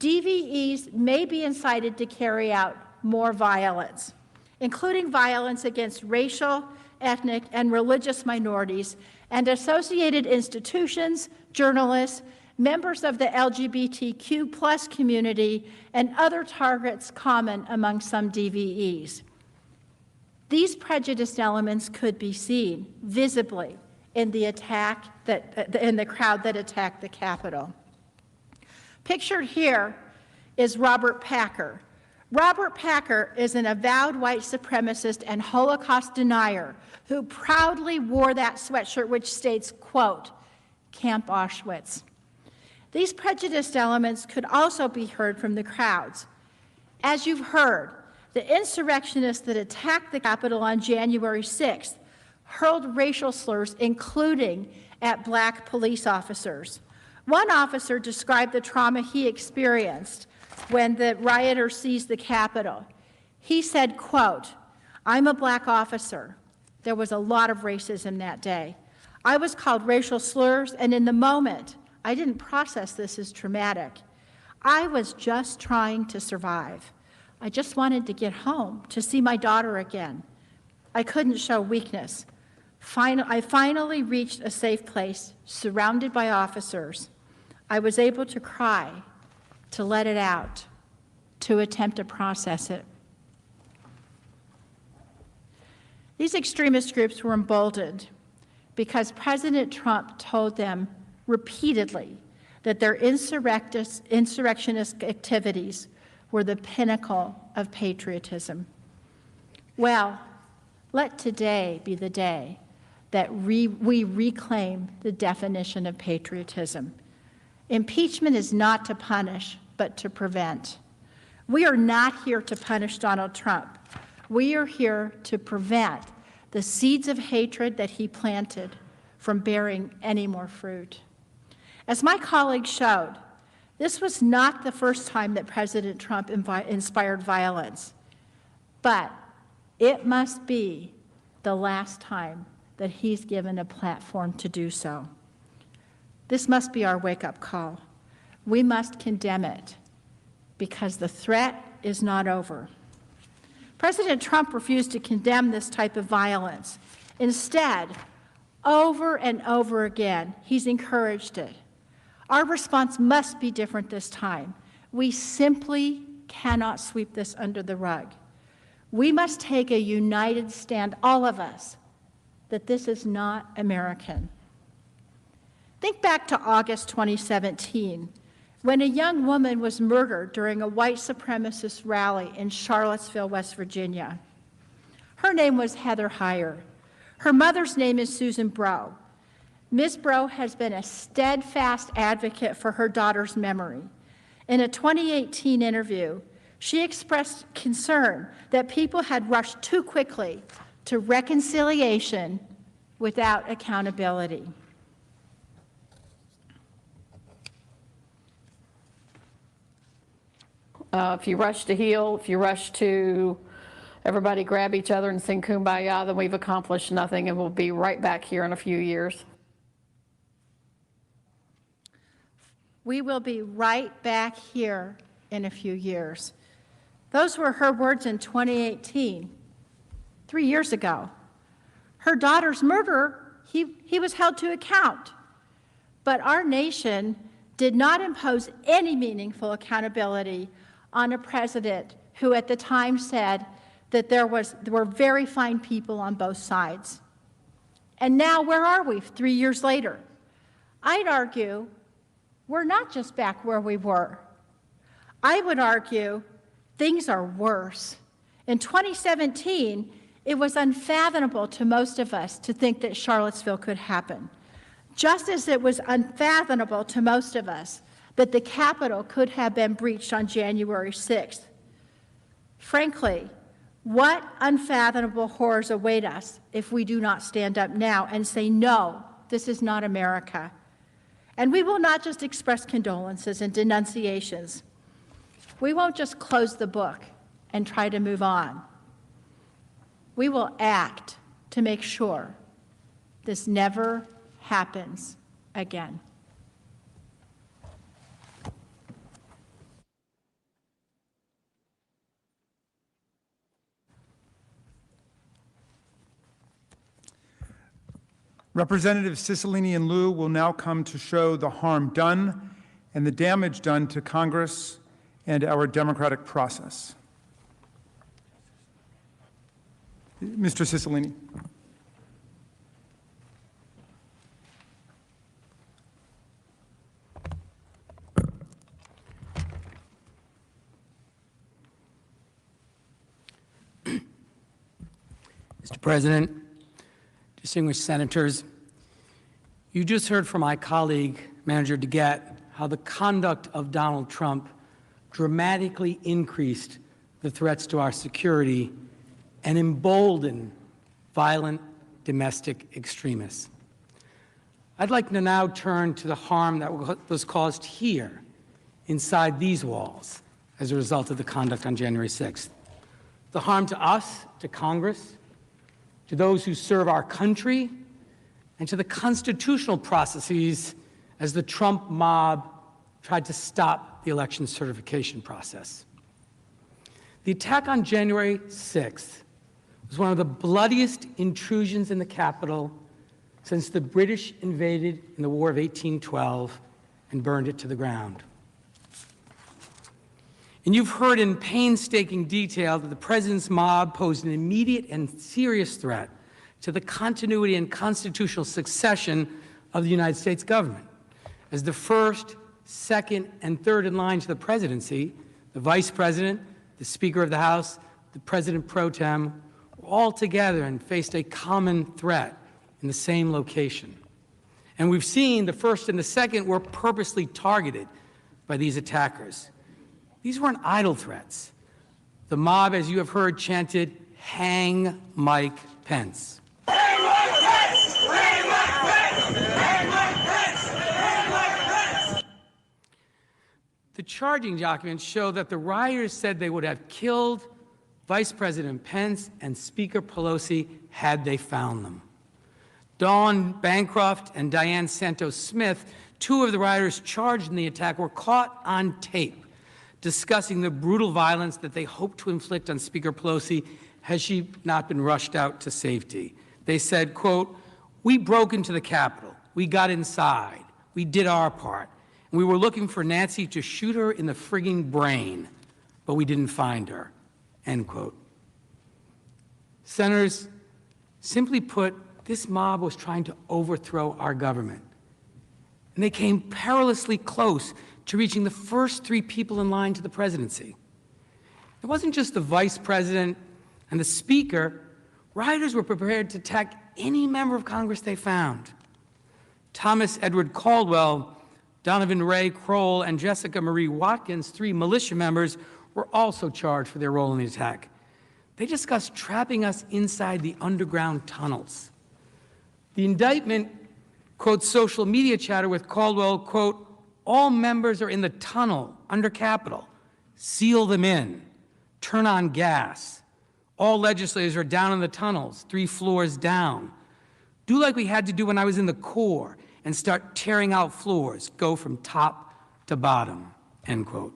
DVEs may be incited to carry out more violence, including violence against racial, ethnic, and religious minorities and associated institutions, journalists, members of the LGBTQ+ community, and other targets common among some DVEs. These prejudiced elements could be seen visibly in the crowd that attacked the Capitol. Pictured here is Robert Packer. Robert Packer is an avowed white supremacist and Holocaust denier who proudly wore that sweatshirt which states, quote, "Camp Auschwitz." These prejudiced elements could also be heard from the crowds. As you've heard, the insurrectionists that attacked the Capitol on January 6th hurled racial slurs, including at black police officers. One officer described the trauma he experienced when the rioters seized the Capitol. He said, quote, "I'm a black officer. There was a lot of racism that day. I was called racial slurs, and in the moment, I didn't process this as traumatic. I was just trying to survive. I just wanted to get home, to see my daughter again. I couldn't show weakness. I finally reached a safe place, surrounded by officers. I was able to cry, to let it out, to attempt to process it." These extremist groups were emboldened because President Trump told them repeatedly that their insurrectionist activities were the pinnacle of patriotism. Well, let today be the day that we reclaim the definition of patriotism. Impeachment is not to punish, but to prevent. We are not here to punish Donald Trump. We are here to prevent the seeds of hatred that he planted from bearing any more fruit. As my colleague showed, this was not the first time that President Trump inspired violence, but it must be the last time that he's given a platform to do so. This must be our wake-up call. We must condemn it because the threat is not over. President Trump refused to condemn this type of violence. Instead, over and over again, he's encouraged it. Our response must be different this time. We simply cannot sweep this under the rug. We must take a united stand, all of us, that this is not American. Think back to August 2017, when a young woman was murdered during a white supremacist rally in Charlottesville, West Virginia. Her name was Heather Heyer. Her mother's name is Susan Breaux. Ms. Breaux has been a steadfast advocate for her daughter's memory. In a 2018 interview, she expressed concern that people had rushed too quickly to reconciliation without accountability. If you rush to heal, if you rush to everybody grab each other and sing Kumbaya, then we've accomplished nothing, and we'll be right back here in a few years. We will be right back here in a few years. Those were her words in 2018, 3 years ago. Her daughter's murderer, he was held to account. But our nation did not impose any meaningful accountability on a president who at the time said that there were very fine people on both sides. And now where are we 3 years later? I'd argue we're not just back where we were. I would argue things are worse. In 2017, it was unfathomable to most of us to think that Charlottesville could happen, just as it was unfathomable to most of us that the Capitol could have been breached on January 6th. Frankly, what unfathomable horrors await us if we do not stand up now and say, no, this is not America? And we will not just express condolences and denunciations. We won't just close the book and try to move on. We will act to make sure this never happens again. Representatives Cicilline and Liu will now come to show the harm done and the damage done to Congress and our democratic process. Mr. Cicilline. Mr. President, distinguished senators, you just heard from my colleague, Manager DeGette, how the conduct of Donald Trump dramatically increased the threats to our security and emboldened violent domestic extremists. I'd like to now turn to the harm that was caused here, inside these walls, as a result of the conduct on January 6th. The harm to us, to Congress, to those who serve our country, and to the constitutional processes as the Trump mob tried to stop the election certification process. The attack on January 6th was one of the bloodiest intrusions in the Capitol since the British invaded in the War of 1812 and burned it to the ground. And you've heard in painstaking detail that the president's mob posed an immediate and serious threat to the continuity and constitutional succession of the United States government as the first second, and third in line to the presidency, the vice president, the Speaker of the House, the President pro tem, were all together and faced a common threat in the same location. And we've seen the first and the second were purposely targeted by these attackers. These weren't idle threats. The mob, as you have heard, chanted, "Hang Mike Pence." Hang Mike Pence! Hang Mike Pence! Hang Mike Pence! Hang Mike Pence! The charging documents show that the rioters said they would have killed Vice President Pence and Speaker Pelosi had they found them. Dawn Bancroft and Diane Santos Smith, two of the rioters charged in the attack, were caught on tape discussing the brutal violence that they hoped to inflict on Speaker Pelosi had she not been rushed out to safety. They said, quote, "We broke into the Capitol. We got inside. We did our part. And we were looking for Nancy to shoot her in the frigging brain, but we didn't find her," end quote. Senators, simply put, this mob was trying to overthrow our government. And they came perilously close to reaching the first three people in line to the presidency. It wasn't just the vice president and the speaker. Rioters were prepared to attack any member of Congress they found. Thomas Edward Caldwell, Donovan Ray Kroll, and Jessica Marie Watkins, three militia members, were also charged for their role in the attack. They discussed trapping us inside the underground tunnels. The indictment quotes social media chatter with Caldwell, quote, "All members are in the tunnel under Capitol. Seal them in. Turn on gas. All legislators are down in the tunnels, 3 floors down. Do like we had to do when I was in the Corps and start tearing out floors, go from top to bottom," end quote.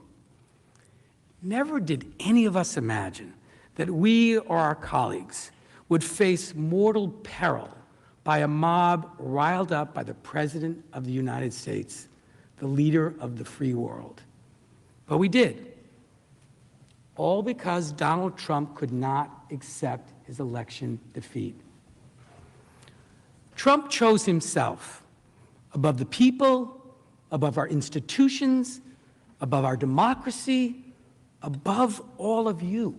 Never did any of us imagine that we or our colleagues would face mortal peril by a mob riled up by the President of the United States, the leader of the free world. But we did. All because Donald Trump could not accept his election defeat. Trump chose himself above the people, above our institutions, above our democracy, above all of you.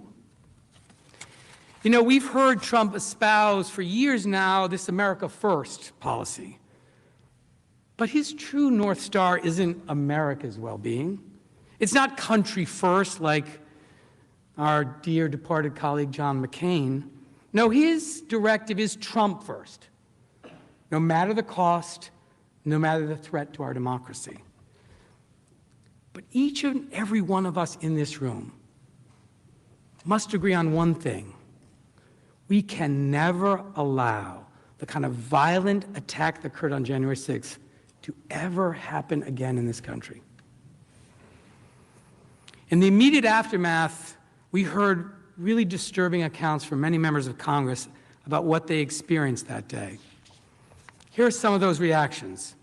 You know, we've heard Trump espouse for years now this America First policy. But his true North Star isn't America's well-being. It's not country first like our dear departed colleague John McCain. No, his directive is Trump first, no matter the cost, no matter the threat to our democracy. But each and every one of us in this room must agree on one thing. We can never allow the kind of violent attack that occurred on January 6th to ever happen again in this country. In the immediate aftermath, we heard really disturbing accounts from many members of Congress about what they experienced that day. Here are some of those reactions.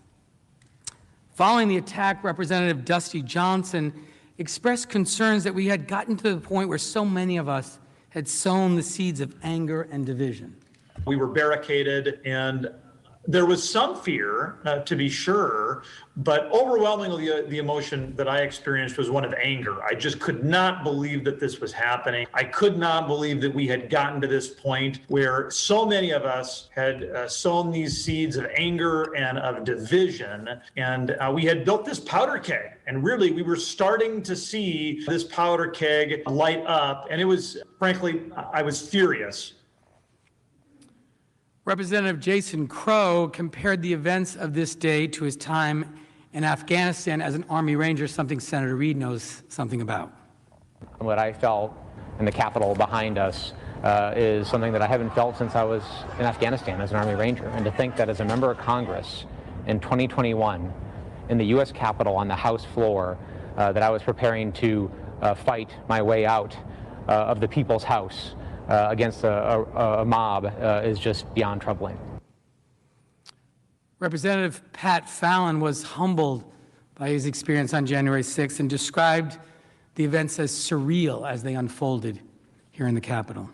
Following the attack, Representative Dusty Johnson expressed concerns that we had gotten to the point where so many of us had sown the seeds of anger and division. We were barricaded, and there was some fear, to be sure, but overwhelmingly the emotion that I experienced was one of anger. I just could not believe that this was happening. I could not believe that we had gotten to this point where so many of us had sown these seeds of anger and of division, and we had built this powder keg. And really, we were starting to see this powder keg light up, and it was, frankly, I was furious. Representative Jason Crow compared the events of this day to his time in Afghanistan as an Army Ranger, something Senator Reid knows something about. What I felt in the Capitol behind us is something that I haven't felt since I was in Afghanistan as an Army Ranger. And to think that as a member of Congress in 2021, in the U.S. Capitol on the House floor, that I was preparing to fight my way out of the People's House against a mob is just beyond troubling. Representative Pat Fallon was humbled by his experience on January 6th and described the events as surreal as they unfolded here in the Capitol.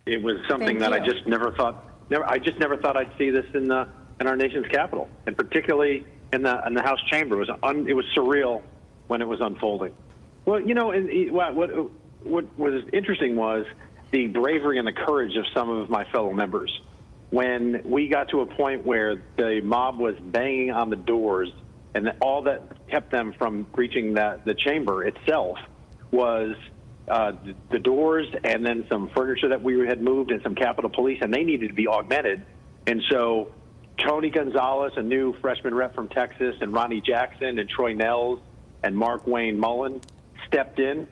It was something that I just never thought I'd see this in our nation's capital, and particularly in the House chamber. It was surreal when it was unfolding. Well, you know, what was interesting was the bravery and the courage of some of my fellow members. When we got to a point where the mob was banging on the doors, and all that kept them from reaching the chamber itself was the doors and then some furniture that we had moved and some Capitol Police, and they needed to be augmented. And so Tony Gonzalez, a new freshman rep from Texas, and Ronnie Jackson and Troy Nels and Mark Wayne Mullen stepped in,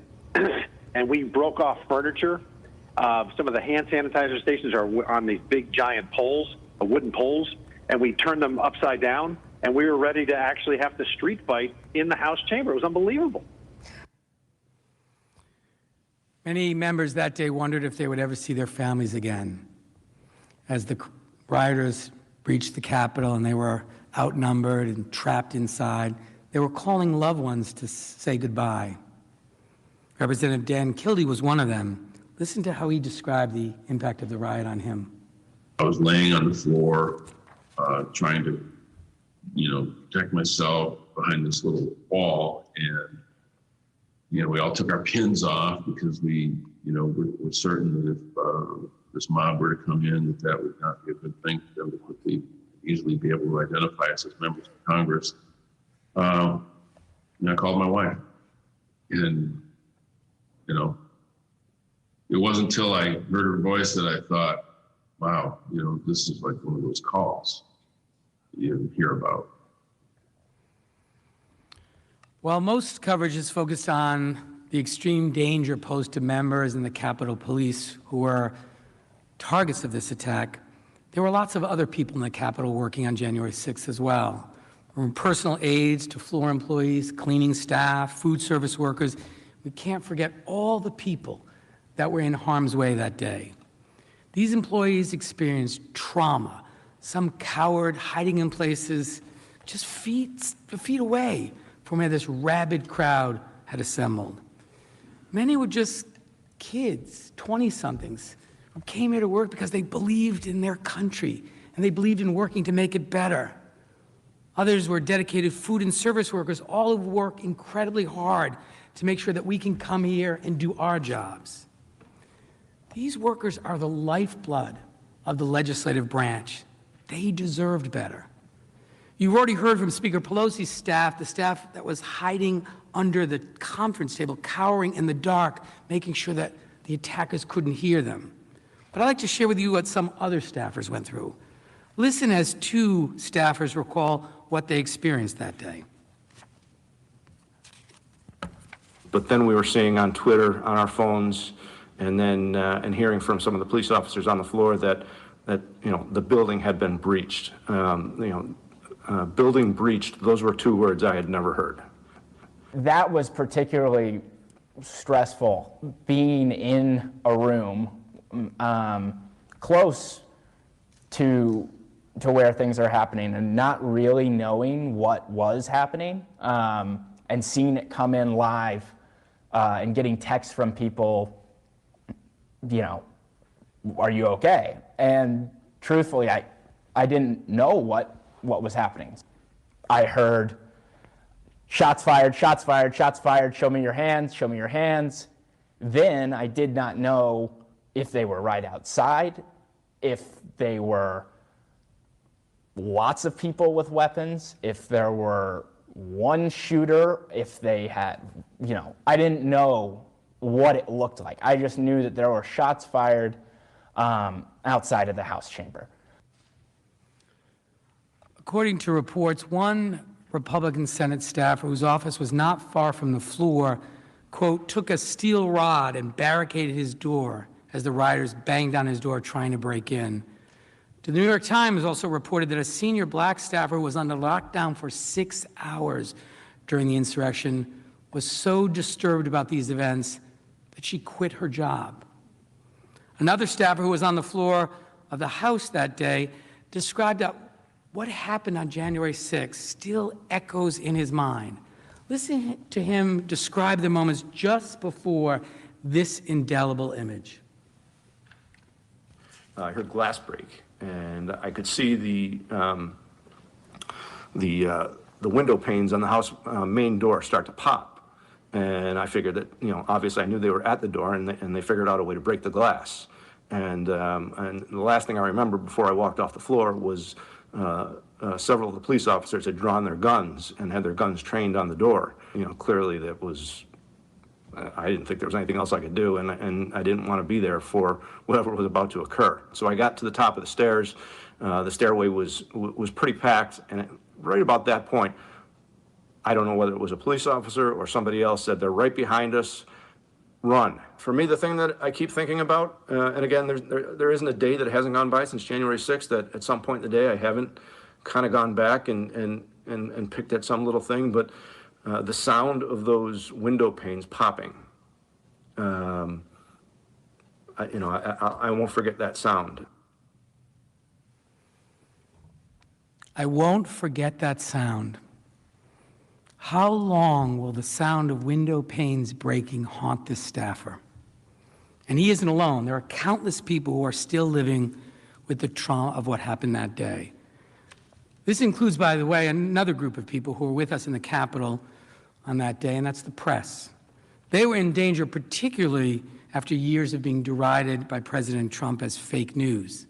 and we broke off furniture. Some of the hand sanitizer stations are on these big giant poles, wooden poles, and we turned them upside down, and we were ready to actually have the street fight in the House chamber. It was unbelievable. Many members that day wondered if they would ever see their families again. As the rioters breached the Capitol and they were outnumbered and trapped inside, they were calling loved ones to say goodbye. Representative Dan Kildee was one of them. Listen to how he described the impact of the riot on him. I was laying on the floor, trying to, protect myself behind this little wall, and we all took our pins off because we, were certain that if this mob were to come in, that would not be a good thing for them to quickly, easily be able to identify us as members of Congress. And I called my wife, and it wasn't until I heard her voice that I thought, wow, this is like one of those calls you hear about. While most coverage is focused on the extreme danger posed to members and the Capitol Police who were targets of this attack, there were lots of other people in the Capitol working on January 6th as well. From personal aides to floor employees, cleaning staff, food service workers. We can't forget all the people that were in harm's way that day. These employees experienced trauma, some coward hiding in places just feet away from where this rabid crowd had assembled. Many were just kids, 20-somethings, who came here to work because they believed in their country and they believed in working to make it better. Others were dedicated food and service workers, all who work incredibly hard to make sure that we can come here and do our jobs. These workers are the lifeblood of the legislative branch. They deserved better. You've already heard from Speaker Pelosi's staff, the staff that was hiding under the conference table, cowering in the dark, making sure that the attackers couldn't hear them. But I'd like to share with you what some other staffers went through. Listen as two staffers recall what they experienced that day. But then we were seeing on Twitter, on our phones, and then and hearing from some of the police officers on the floor that the building had been breached. Building breached, those were two words I had never heard. That was particularly stressful, being in a room close to where things are happening and not really knowing what was happening, and seeing it come in live, and getting texts from people, are you okay? And truthfully, I didn't know what was happening. I heard shots fired, shots fired, shots fired, show me your hands, show me your hands. Then I did not know if they were right outside, if they were lots of people with weapons, if there were one shooter, if they had, I didn't know what it looked like. I just knew that there were shots fired outside of the House chamber. According to reports, one Republican Senate staffer whose office was not far from the floor, quote, took a steel rod and barricaded his door as the rioters banged on his door trying to break in. The New York Times also reported that a senior black staffer was under lockdown for 6 hours during the insurrection, was so disturbed about these events that she quit her job. Another staffer who was on the floor of the House that day described that what happened on January 6th still echoes in his mind. Listen to him describe the moments just before this indelible image. I heard glass break, and I could see the the window panes on the house main door start to pop. And I figured that, obviously I knew they were at the door, and they figured out a way to break the glass. And the last thing I remember before I walked off the floor was several of the police officers had drawn their guns and had their guns trained on the door. Clearly that was, I didn't think there was anything else I could do, and I didn't want to be there for whatever was about to occur. So I got to the top of the stairs. The stairway was pretty packed, and right about that point, I don't know whether it was a police officer or somebody else, said, "They're right behind us, run." For me, the thing that I keep thinking about, and again, there isn't a day that hasn't gone by since January 6th that at some point in the day I haven't kind of gone back and picked at some little thing, but the sound of those window panes popping, I won't forget that sound. I won't forget that sound. How long will the sound of window panes breaking haunt this staffer? And he isn't alone. There are countless people who are still living with the trauma of what happened that day. This includes, by the way, another group of people who were with us in the Capitol on that day, and that's the press. They were in danger, particularly after years of being derided by President Trump as fake news.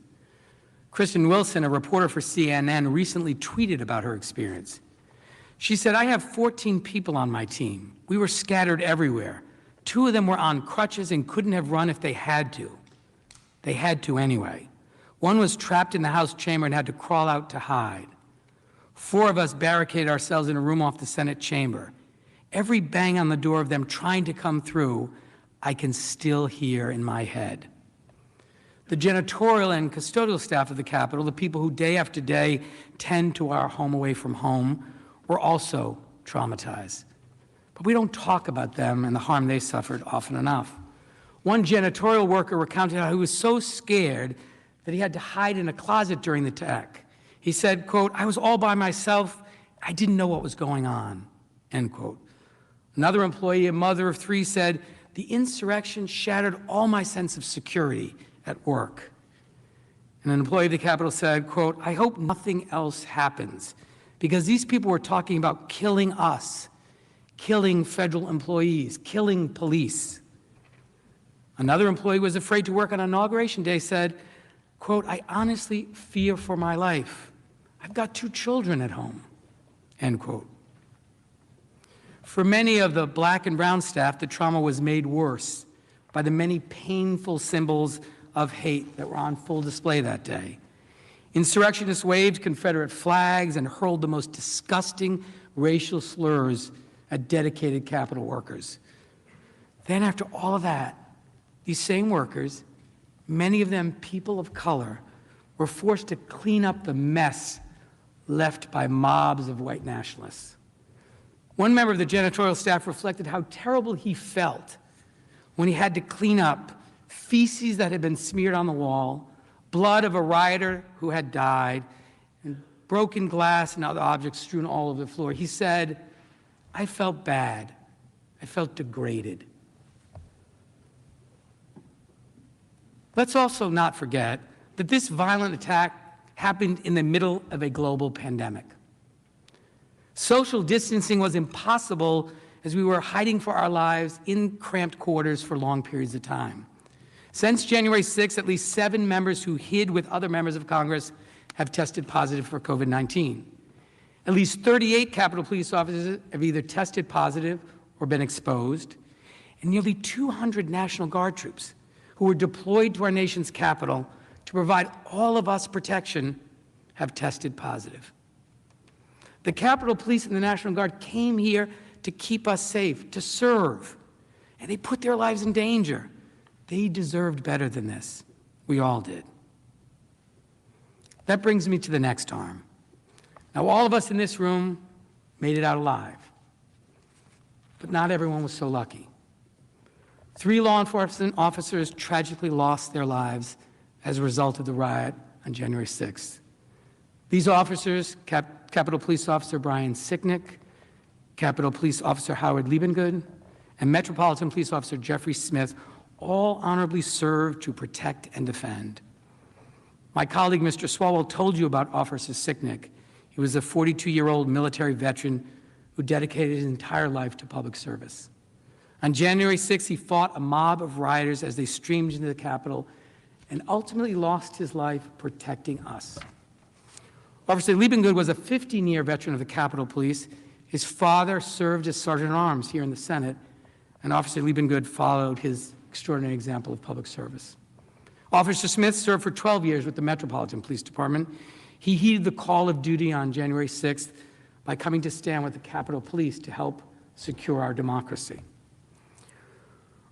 Kristen Wilson, a reporter for CNN, recently tweeted about her experience. She said, "I have 14 people on my team. We were scattered everywhere. 2 of them were on crutches and couldn't have run if they had to. They had to anyway. 1 was trapped in the House chamber and had to crawl out to hide. 4 of us barricaded ourselves in a room off the Senate chamber. Every bang on the door of them trying to come through, I can still hear in my head." The janitorial and custodial staff of the Capitol, the people who day after day tend to our home away from home, were also traumatized. But we don't talk about them and the harm they suffered often enough. One janitorial worker recounted how he was so scared that he had to hide in a closet during the attack. He said, quote, "I was all by myself. I didn't know what was going on," end quote. Another employee, a mother of 3, said, "The insurrection shattered all my sense of security at work." And an employee of the Capitol said, quote, "I hope nothing else happens, because these people were talking about killing us, killing federal employees, killing police." Another employee was afraid to work on Inauguration Day, said, quote, "I honestly fear for my life. I've got 2 children at home," end quote. For many of the black and brown staff, the trauma was made worse by the many painful symbols of hate that were on full display that day. Insurrectionists waved Confederate flags and hurled the most disgusting racial slurs at dedicated Capitol workers. Then after all of that, these same workers, many of them people of color, were forced to clean up the mess left by mobs of white nationalists. One member of the janitorial staff reflected how terrible he felt when he had to clean up feces that had been smeared on the wall, blood of a rioter who had died, and broken glass and other objects strewn all over the floor. He said, "I felt bad. I felt degraded." Let's also not forget that this violent attack happened in the middle of a global pandemic. Social distancing was impossible as we were hiding for our lives in cramped quarters for long periods of time. Since January 6th, at least 7 members who hid with other members of Congress have tested positive for COVID-19. At least 38 Capitol Police officers have either tested positive or been exposed, and nearly 200 National Guard troops who were deployed to our nation's capital to provide all of us protection have tested positive. The Capitol Police and the National Guard came here to keep us safe, to serve, and they put their lives in danger. They deserved better than this. We all did. That brings me to the next harm. Now, all of us in this room made it out alive, but not everyone was so lucky. 3 law enforcement officers tragically lost their lives as a result of the riot on January 6th. These officers, Capitol Police Officer Brian Sicknick, Capitol Police Officer Howard Liebengood, and Metropolitan Police Officer Jeffrey Smith, all honorably served to protect and defend. My colleague, Mr. Swalwell, told you about Officer Sicknick. He was a 42-year-old military veteran who dedicated his entire life to public service. On January 6th, he fought a mob of rioters as they streamed into the Capitol and ultimately lost his life protecting us. Officer Liebengood was a 15-year veteran of the Capitol Police. His father served as Sergeant-at-Arms here in the Senate, and Officer Liebengood followed his extraordinary example of public service. Officer Smith served for 12 years with the Metropolitan Police Department. He heeded the call of duty on January 6th by coming to stand with the Capitol Police to help secure our democracy.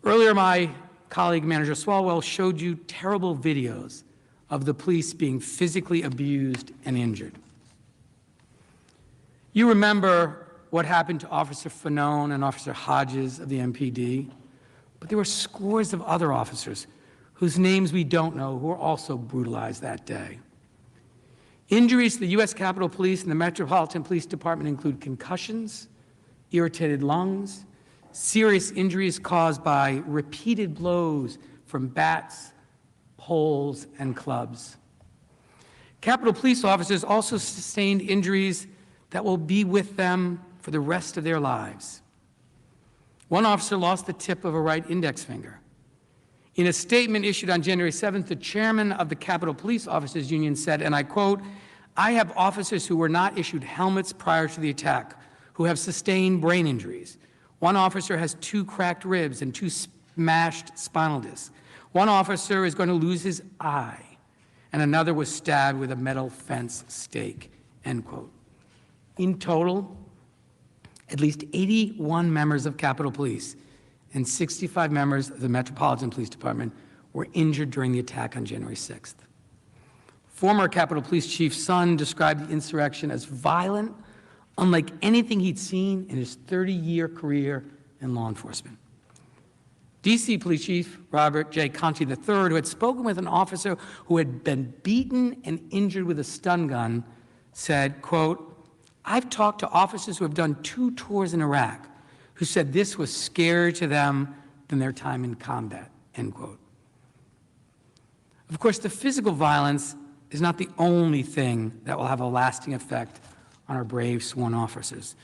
Earlier, my colleague, Manager Swalwell, showed you terrible videos of the police being physically abused and injured. You remember what happened to Officer Fanone and Officer Hodges of the MPD, but there were scores of other officers whose names we don't know who were also brutalized that day. Injuries to the U.S. Capitol Police and the Metropolitan Police Department include concussions, irritated lungs, serious injuries caused by repeated blows from bats, poles, and clubs. Capitol Police officers also sustained injuries that will be with them for the rest of their lives. One officer lost the tip of a right index finger. In a statement issued on January 7th, the chairman of the Capitol Police Officers Union said, and I quote, "I have officers who were not issued helmets prior to the attack, who have sustained brain injuries. One officer has 2 cracked ribs and 2 smashed spinal discs. One officer is going to lose his eye, and another was stabbed with a metal fence stake," end quote. In total, at least 81 members of Capitol Police and 65 members of the Metropolitan Police Department were injured during the attack on January 6th. Former Capitol Police Chief Sun described the insurrection as violent, unlike anything he'd seen in his 30-year career in law enforcement. D.C. Police Chief Robert J. Conti III, who had spoken with an officer who had been beaten and injured with a stun gun, said, quote, "I've talked to officers who have done 2 tours in Iraq who said this was scarier to them than their time in combat," end quote. Of course, the physical violence is not the only thing that will have a lasting effect on our brave sworn officers.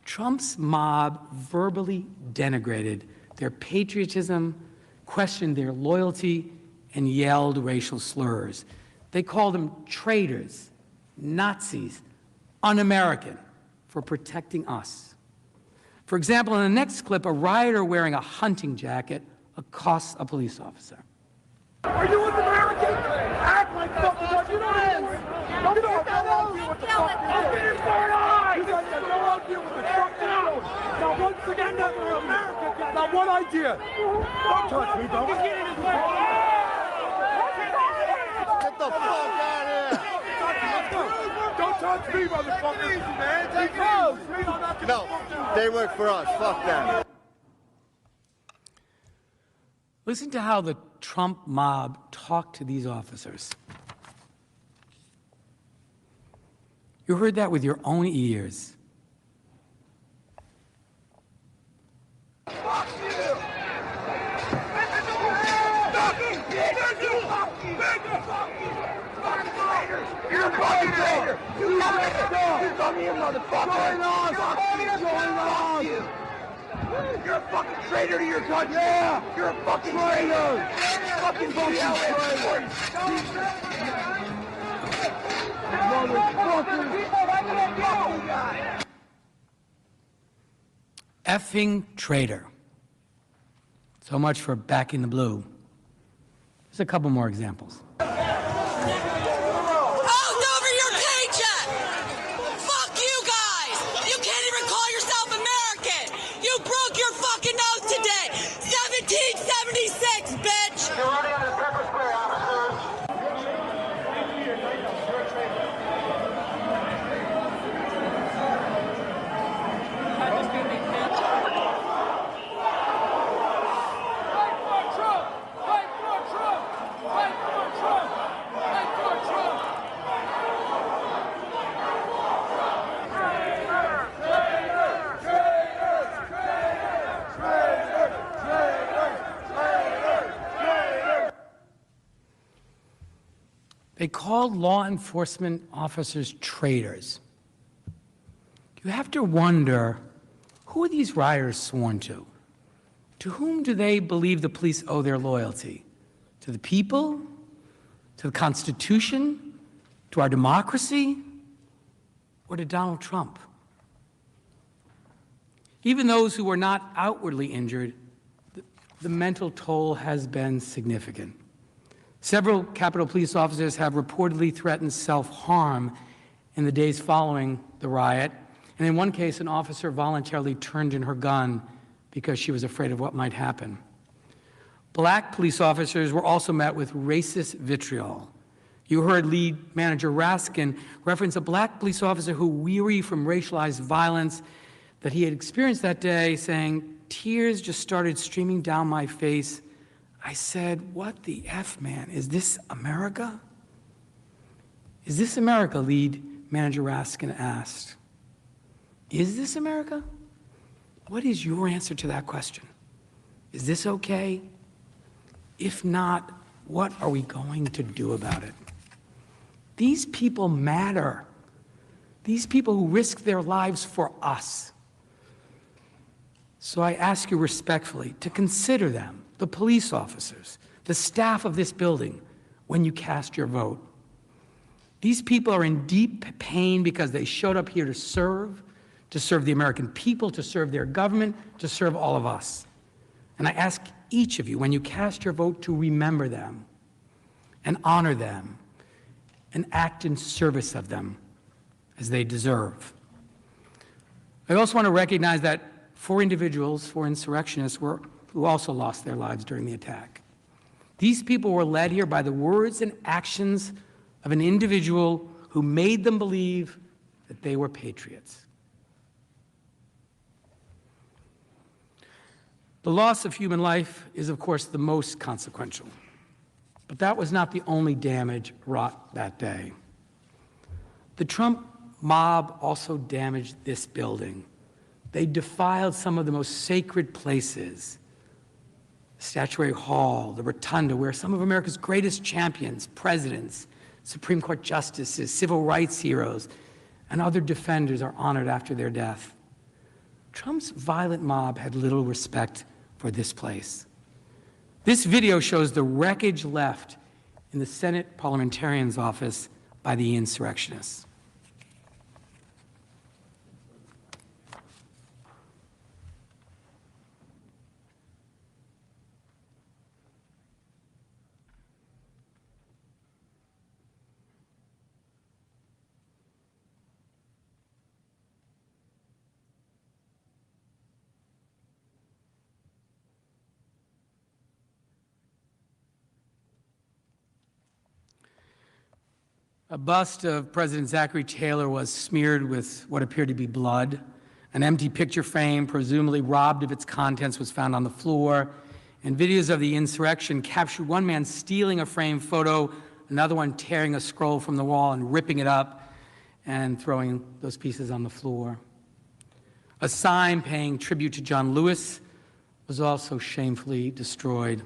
Trump's mob verbally denigrated their patriotism, questioned their loyalty, and yelled racial slurs. They called them traitors, Nazis, un-American for protecting us. For example, in the next clip, a rioter wearing a hunting jacket accosts a police officer. Are you an American? Act like something like you don't know. You don't know what the fuck you're doing. You guys got no idea what the fuck you're doing. Now, once again, we're America. Now, one idea. Don't touch me, bro. Get the fuck out of here. Don't touch me, motherfucker. Easy, man. Take it easy. No, they work for us. Fuck them. Listen to how the Trump mob talked to these officers. You heard that with your own ears. Fuck you! You're a fucking traitor! You come here, motherfucker! What's going on? You're a fucking traitor to your country! Yeah! You're a fucking traitor! Fucking traitor! Effing traitor. So much for backing the blue. There's a couple more examples. They called law enforcement officers traitors. You have to wonder, who are these rioters sworn to? To whom do they believe the police owe their loyalty? To the people? To the Constitution? To our democracy? Or to Donald Trump? Even those who were not outwardly injured, the mental toll has been significant. Several Capitol Police officers have reportedly threatened self-harm in the days following the riot, and in one case, an officer voluntarily turned in her gun because she was afraid of what might happen. Black police officers were also met with racist vitriol. You heard lead manager Raskin reference a black police officer who, weary from racialized violence that he had experienced that day, saying, "Tears just started streaming down my face. I said, what the F, man? Is this America?" Is this America, lead manager Raskin asked. Is this America? What is your answer to that question? Is this okay? If not, what are we going to do about it? These people matter. These people who risk their lives for us. So I ask you respectfully to consider them, the police officers, the staff of this building, when you cast your vote. These people are in deep pain because they showed up here to serve the American people, to serve their government, to serve all of us. And I ask each of you, when you cast your vote, to remember them and honor them and act in service of them as they deserve. I also want to recognize that 4 individuals, 4 insurrectionists, who also lost their lives during the attack. These people were led here by the words and actions of an individual who made them believe that they were patriots. The loss of human life is, of course, the most consequential. But that was not the only damage wrought that day. The Trump mob also damaged this building. They defiled some of the most sacred places. Statuary Hall, the Rotunda, where some of America's greatest champions, presidents, Supreme Court justices, civil rights heroes, and other defenders are honored after their death. Trump's violent mob had little respect for this place. This video shows the wreckage left in the Senate parliamentarian's office by the insurrectionists. A bust of President Zachary Taylor was smeared with what appeared to be blood. An empty picture frame, presumably robbed of its contents, was found on the floor. And videos of the insurrection captured one man stealing a framed photo, another one tearing a scroll from the wall and ripping it up and throwing those pieces on the floor. A sign paying tribute to John Lewis was also shamefully destroyed,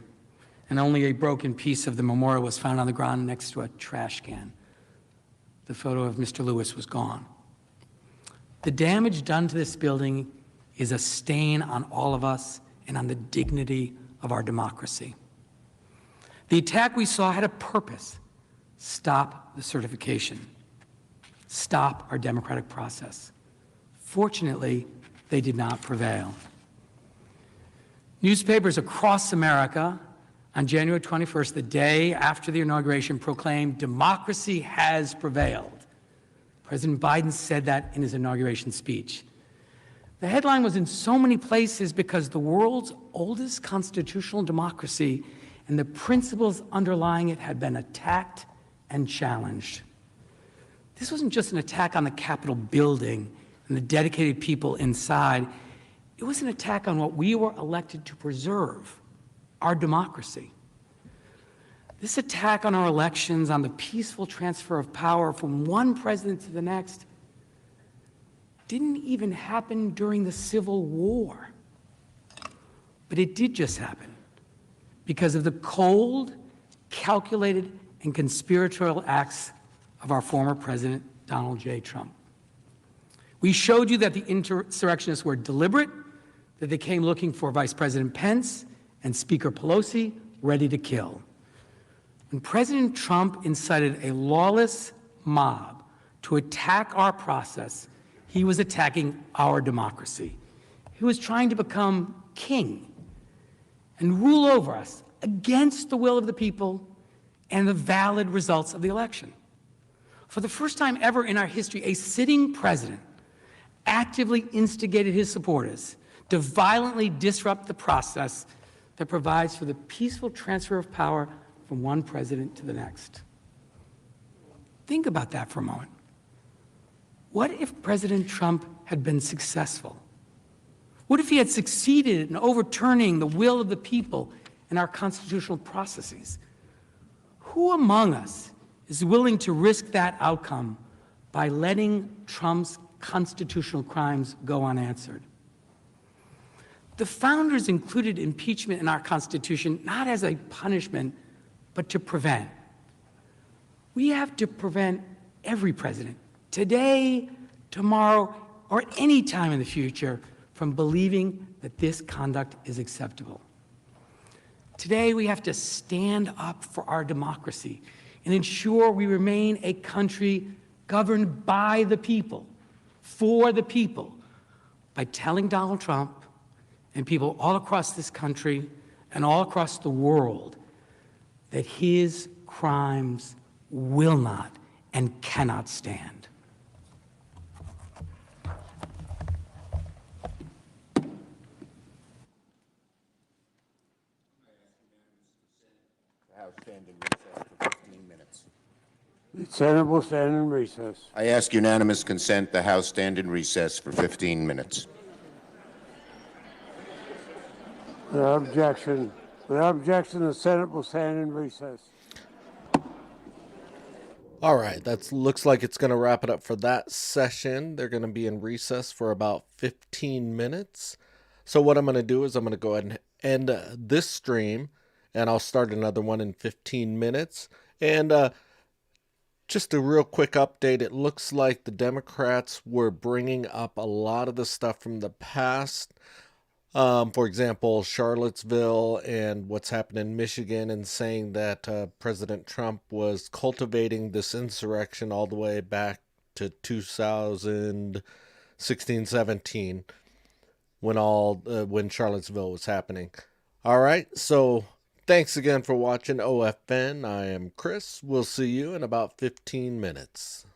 and only a broken piece of the memorial was found on the ground next to a trash can. The photo of Mr. Lewis was gone. The damage done to this building is a stain on all of us and on the dignity of our democracy. The attack we saw had a purpose: stop the certification, stop our democratic process. Fortunately, they did not prevail. Newspapers across America on January 21st, the day after the inauguration, proclaimed democracy has prevailed. President Biden said that in his inauguration speech. The headline was in so many places because the world's oldest constitutional democracy and the principles underlying it had been attacked and challenged. This wasn't just an attack on the Capitol building and the dedicated people inside. It was an attack on what we were elected to preserve: our democracy. This attack on our elections, on the peaceful transfer of power from one president to the next, didn't even happen during the Civil War. But it did just happen because of the cold, calculated, and conspiratorial acts of our former President, Donald J. Trump. We showed you that the insurrectionists were deliberate, that they came looking for Vice President Pence and Speaker Pelosi, ready to kill. When President Trump incited a lawless mob to attack our process, he was attacking our democracy. He was trying to become king and rule over us against the will of the people and the valid results of the election. For the first time ever in our history, a sitting president actively instigated his supporters to violently disrupt the process that provides for the peaceful transfer of power from one president to the next. Think about that for a moment. What if President Trump had been successful? What if he had succeeded in overturning the will of the people in our constitutional processes? Who among us is willing to risk that outcome by letting Trump's constitutional crimes go unanswered? The founders included impeachment in our Constitution not as a punishment, but to prevent. We have to prevent every president, today, tomorrow, or any time in the future, from believing that this conduct is acceptable. Today, we have to stand up for our democracy and ensure we remain a country governed by the people, for the people, by telling Donald Trump and people all across this country and all across the world that his crimes will not and cannot stand. The Senate will stand in recess. I ask unanimous consent the House stand in recess for 15 minutes. Without objection, the Senate will stand in recess. All right, that looks like it's going to wrap it up for that session. They're going to be in recess for about 15 minutes. So what I'm going to do is I'm going to go ahead and end this stream, and I'll start another one in 15 minutes. And just a real quick update. It looks like the Democrats were bringing up a lot of the stuff from the past. For example, Charlottesville and what's happened in Michigan, and saying that President Trump was cultivating this insurrection all the way back to 2016-17 when Charlottesville was happening. All right, so thanks again for watching OFN. I am Chris. We'll see you in about 15 minutes.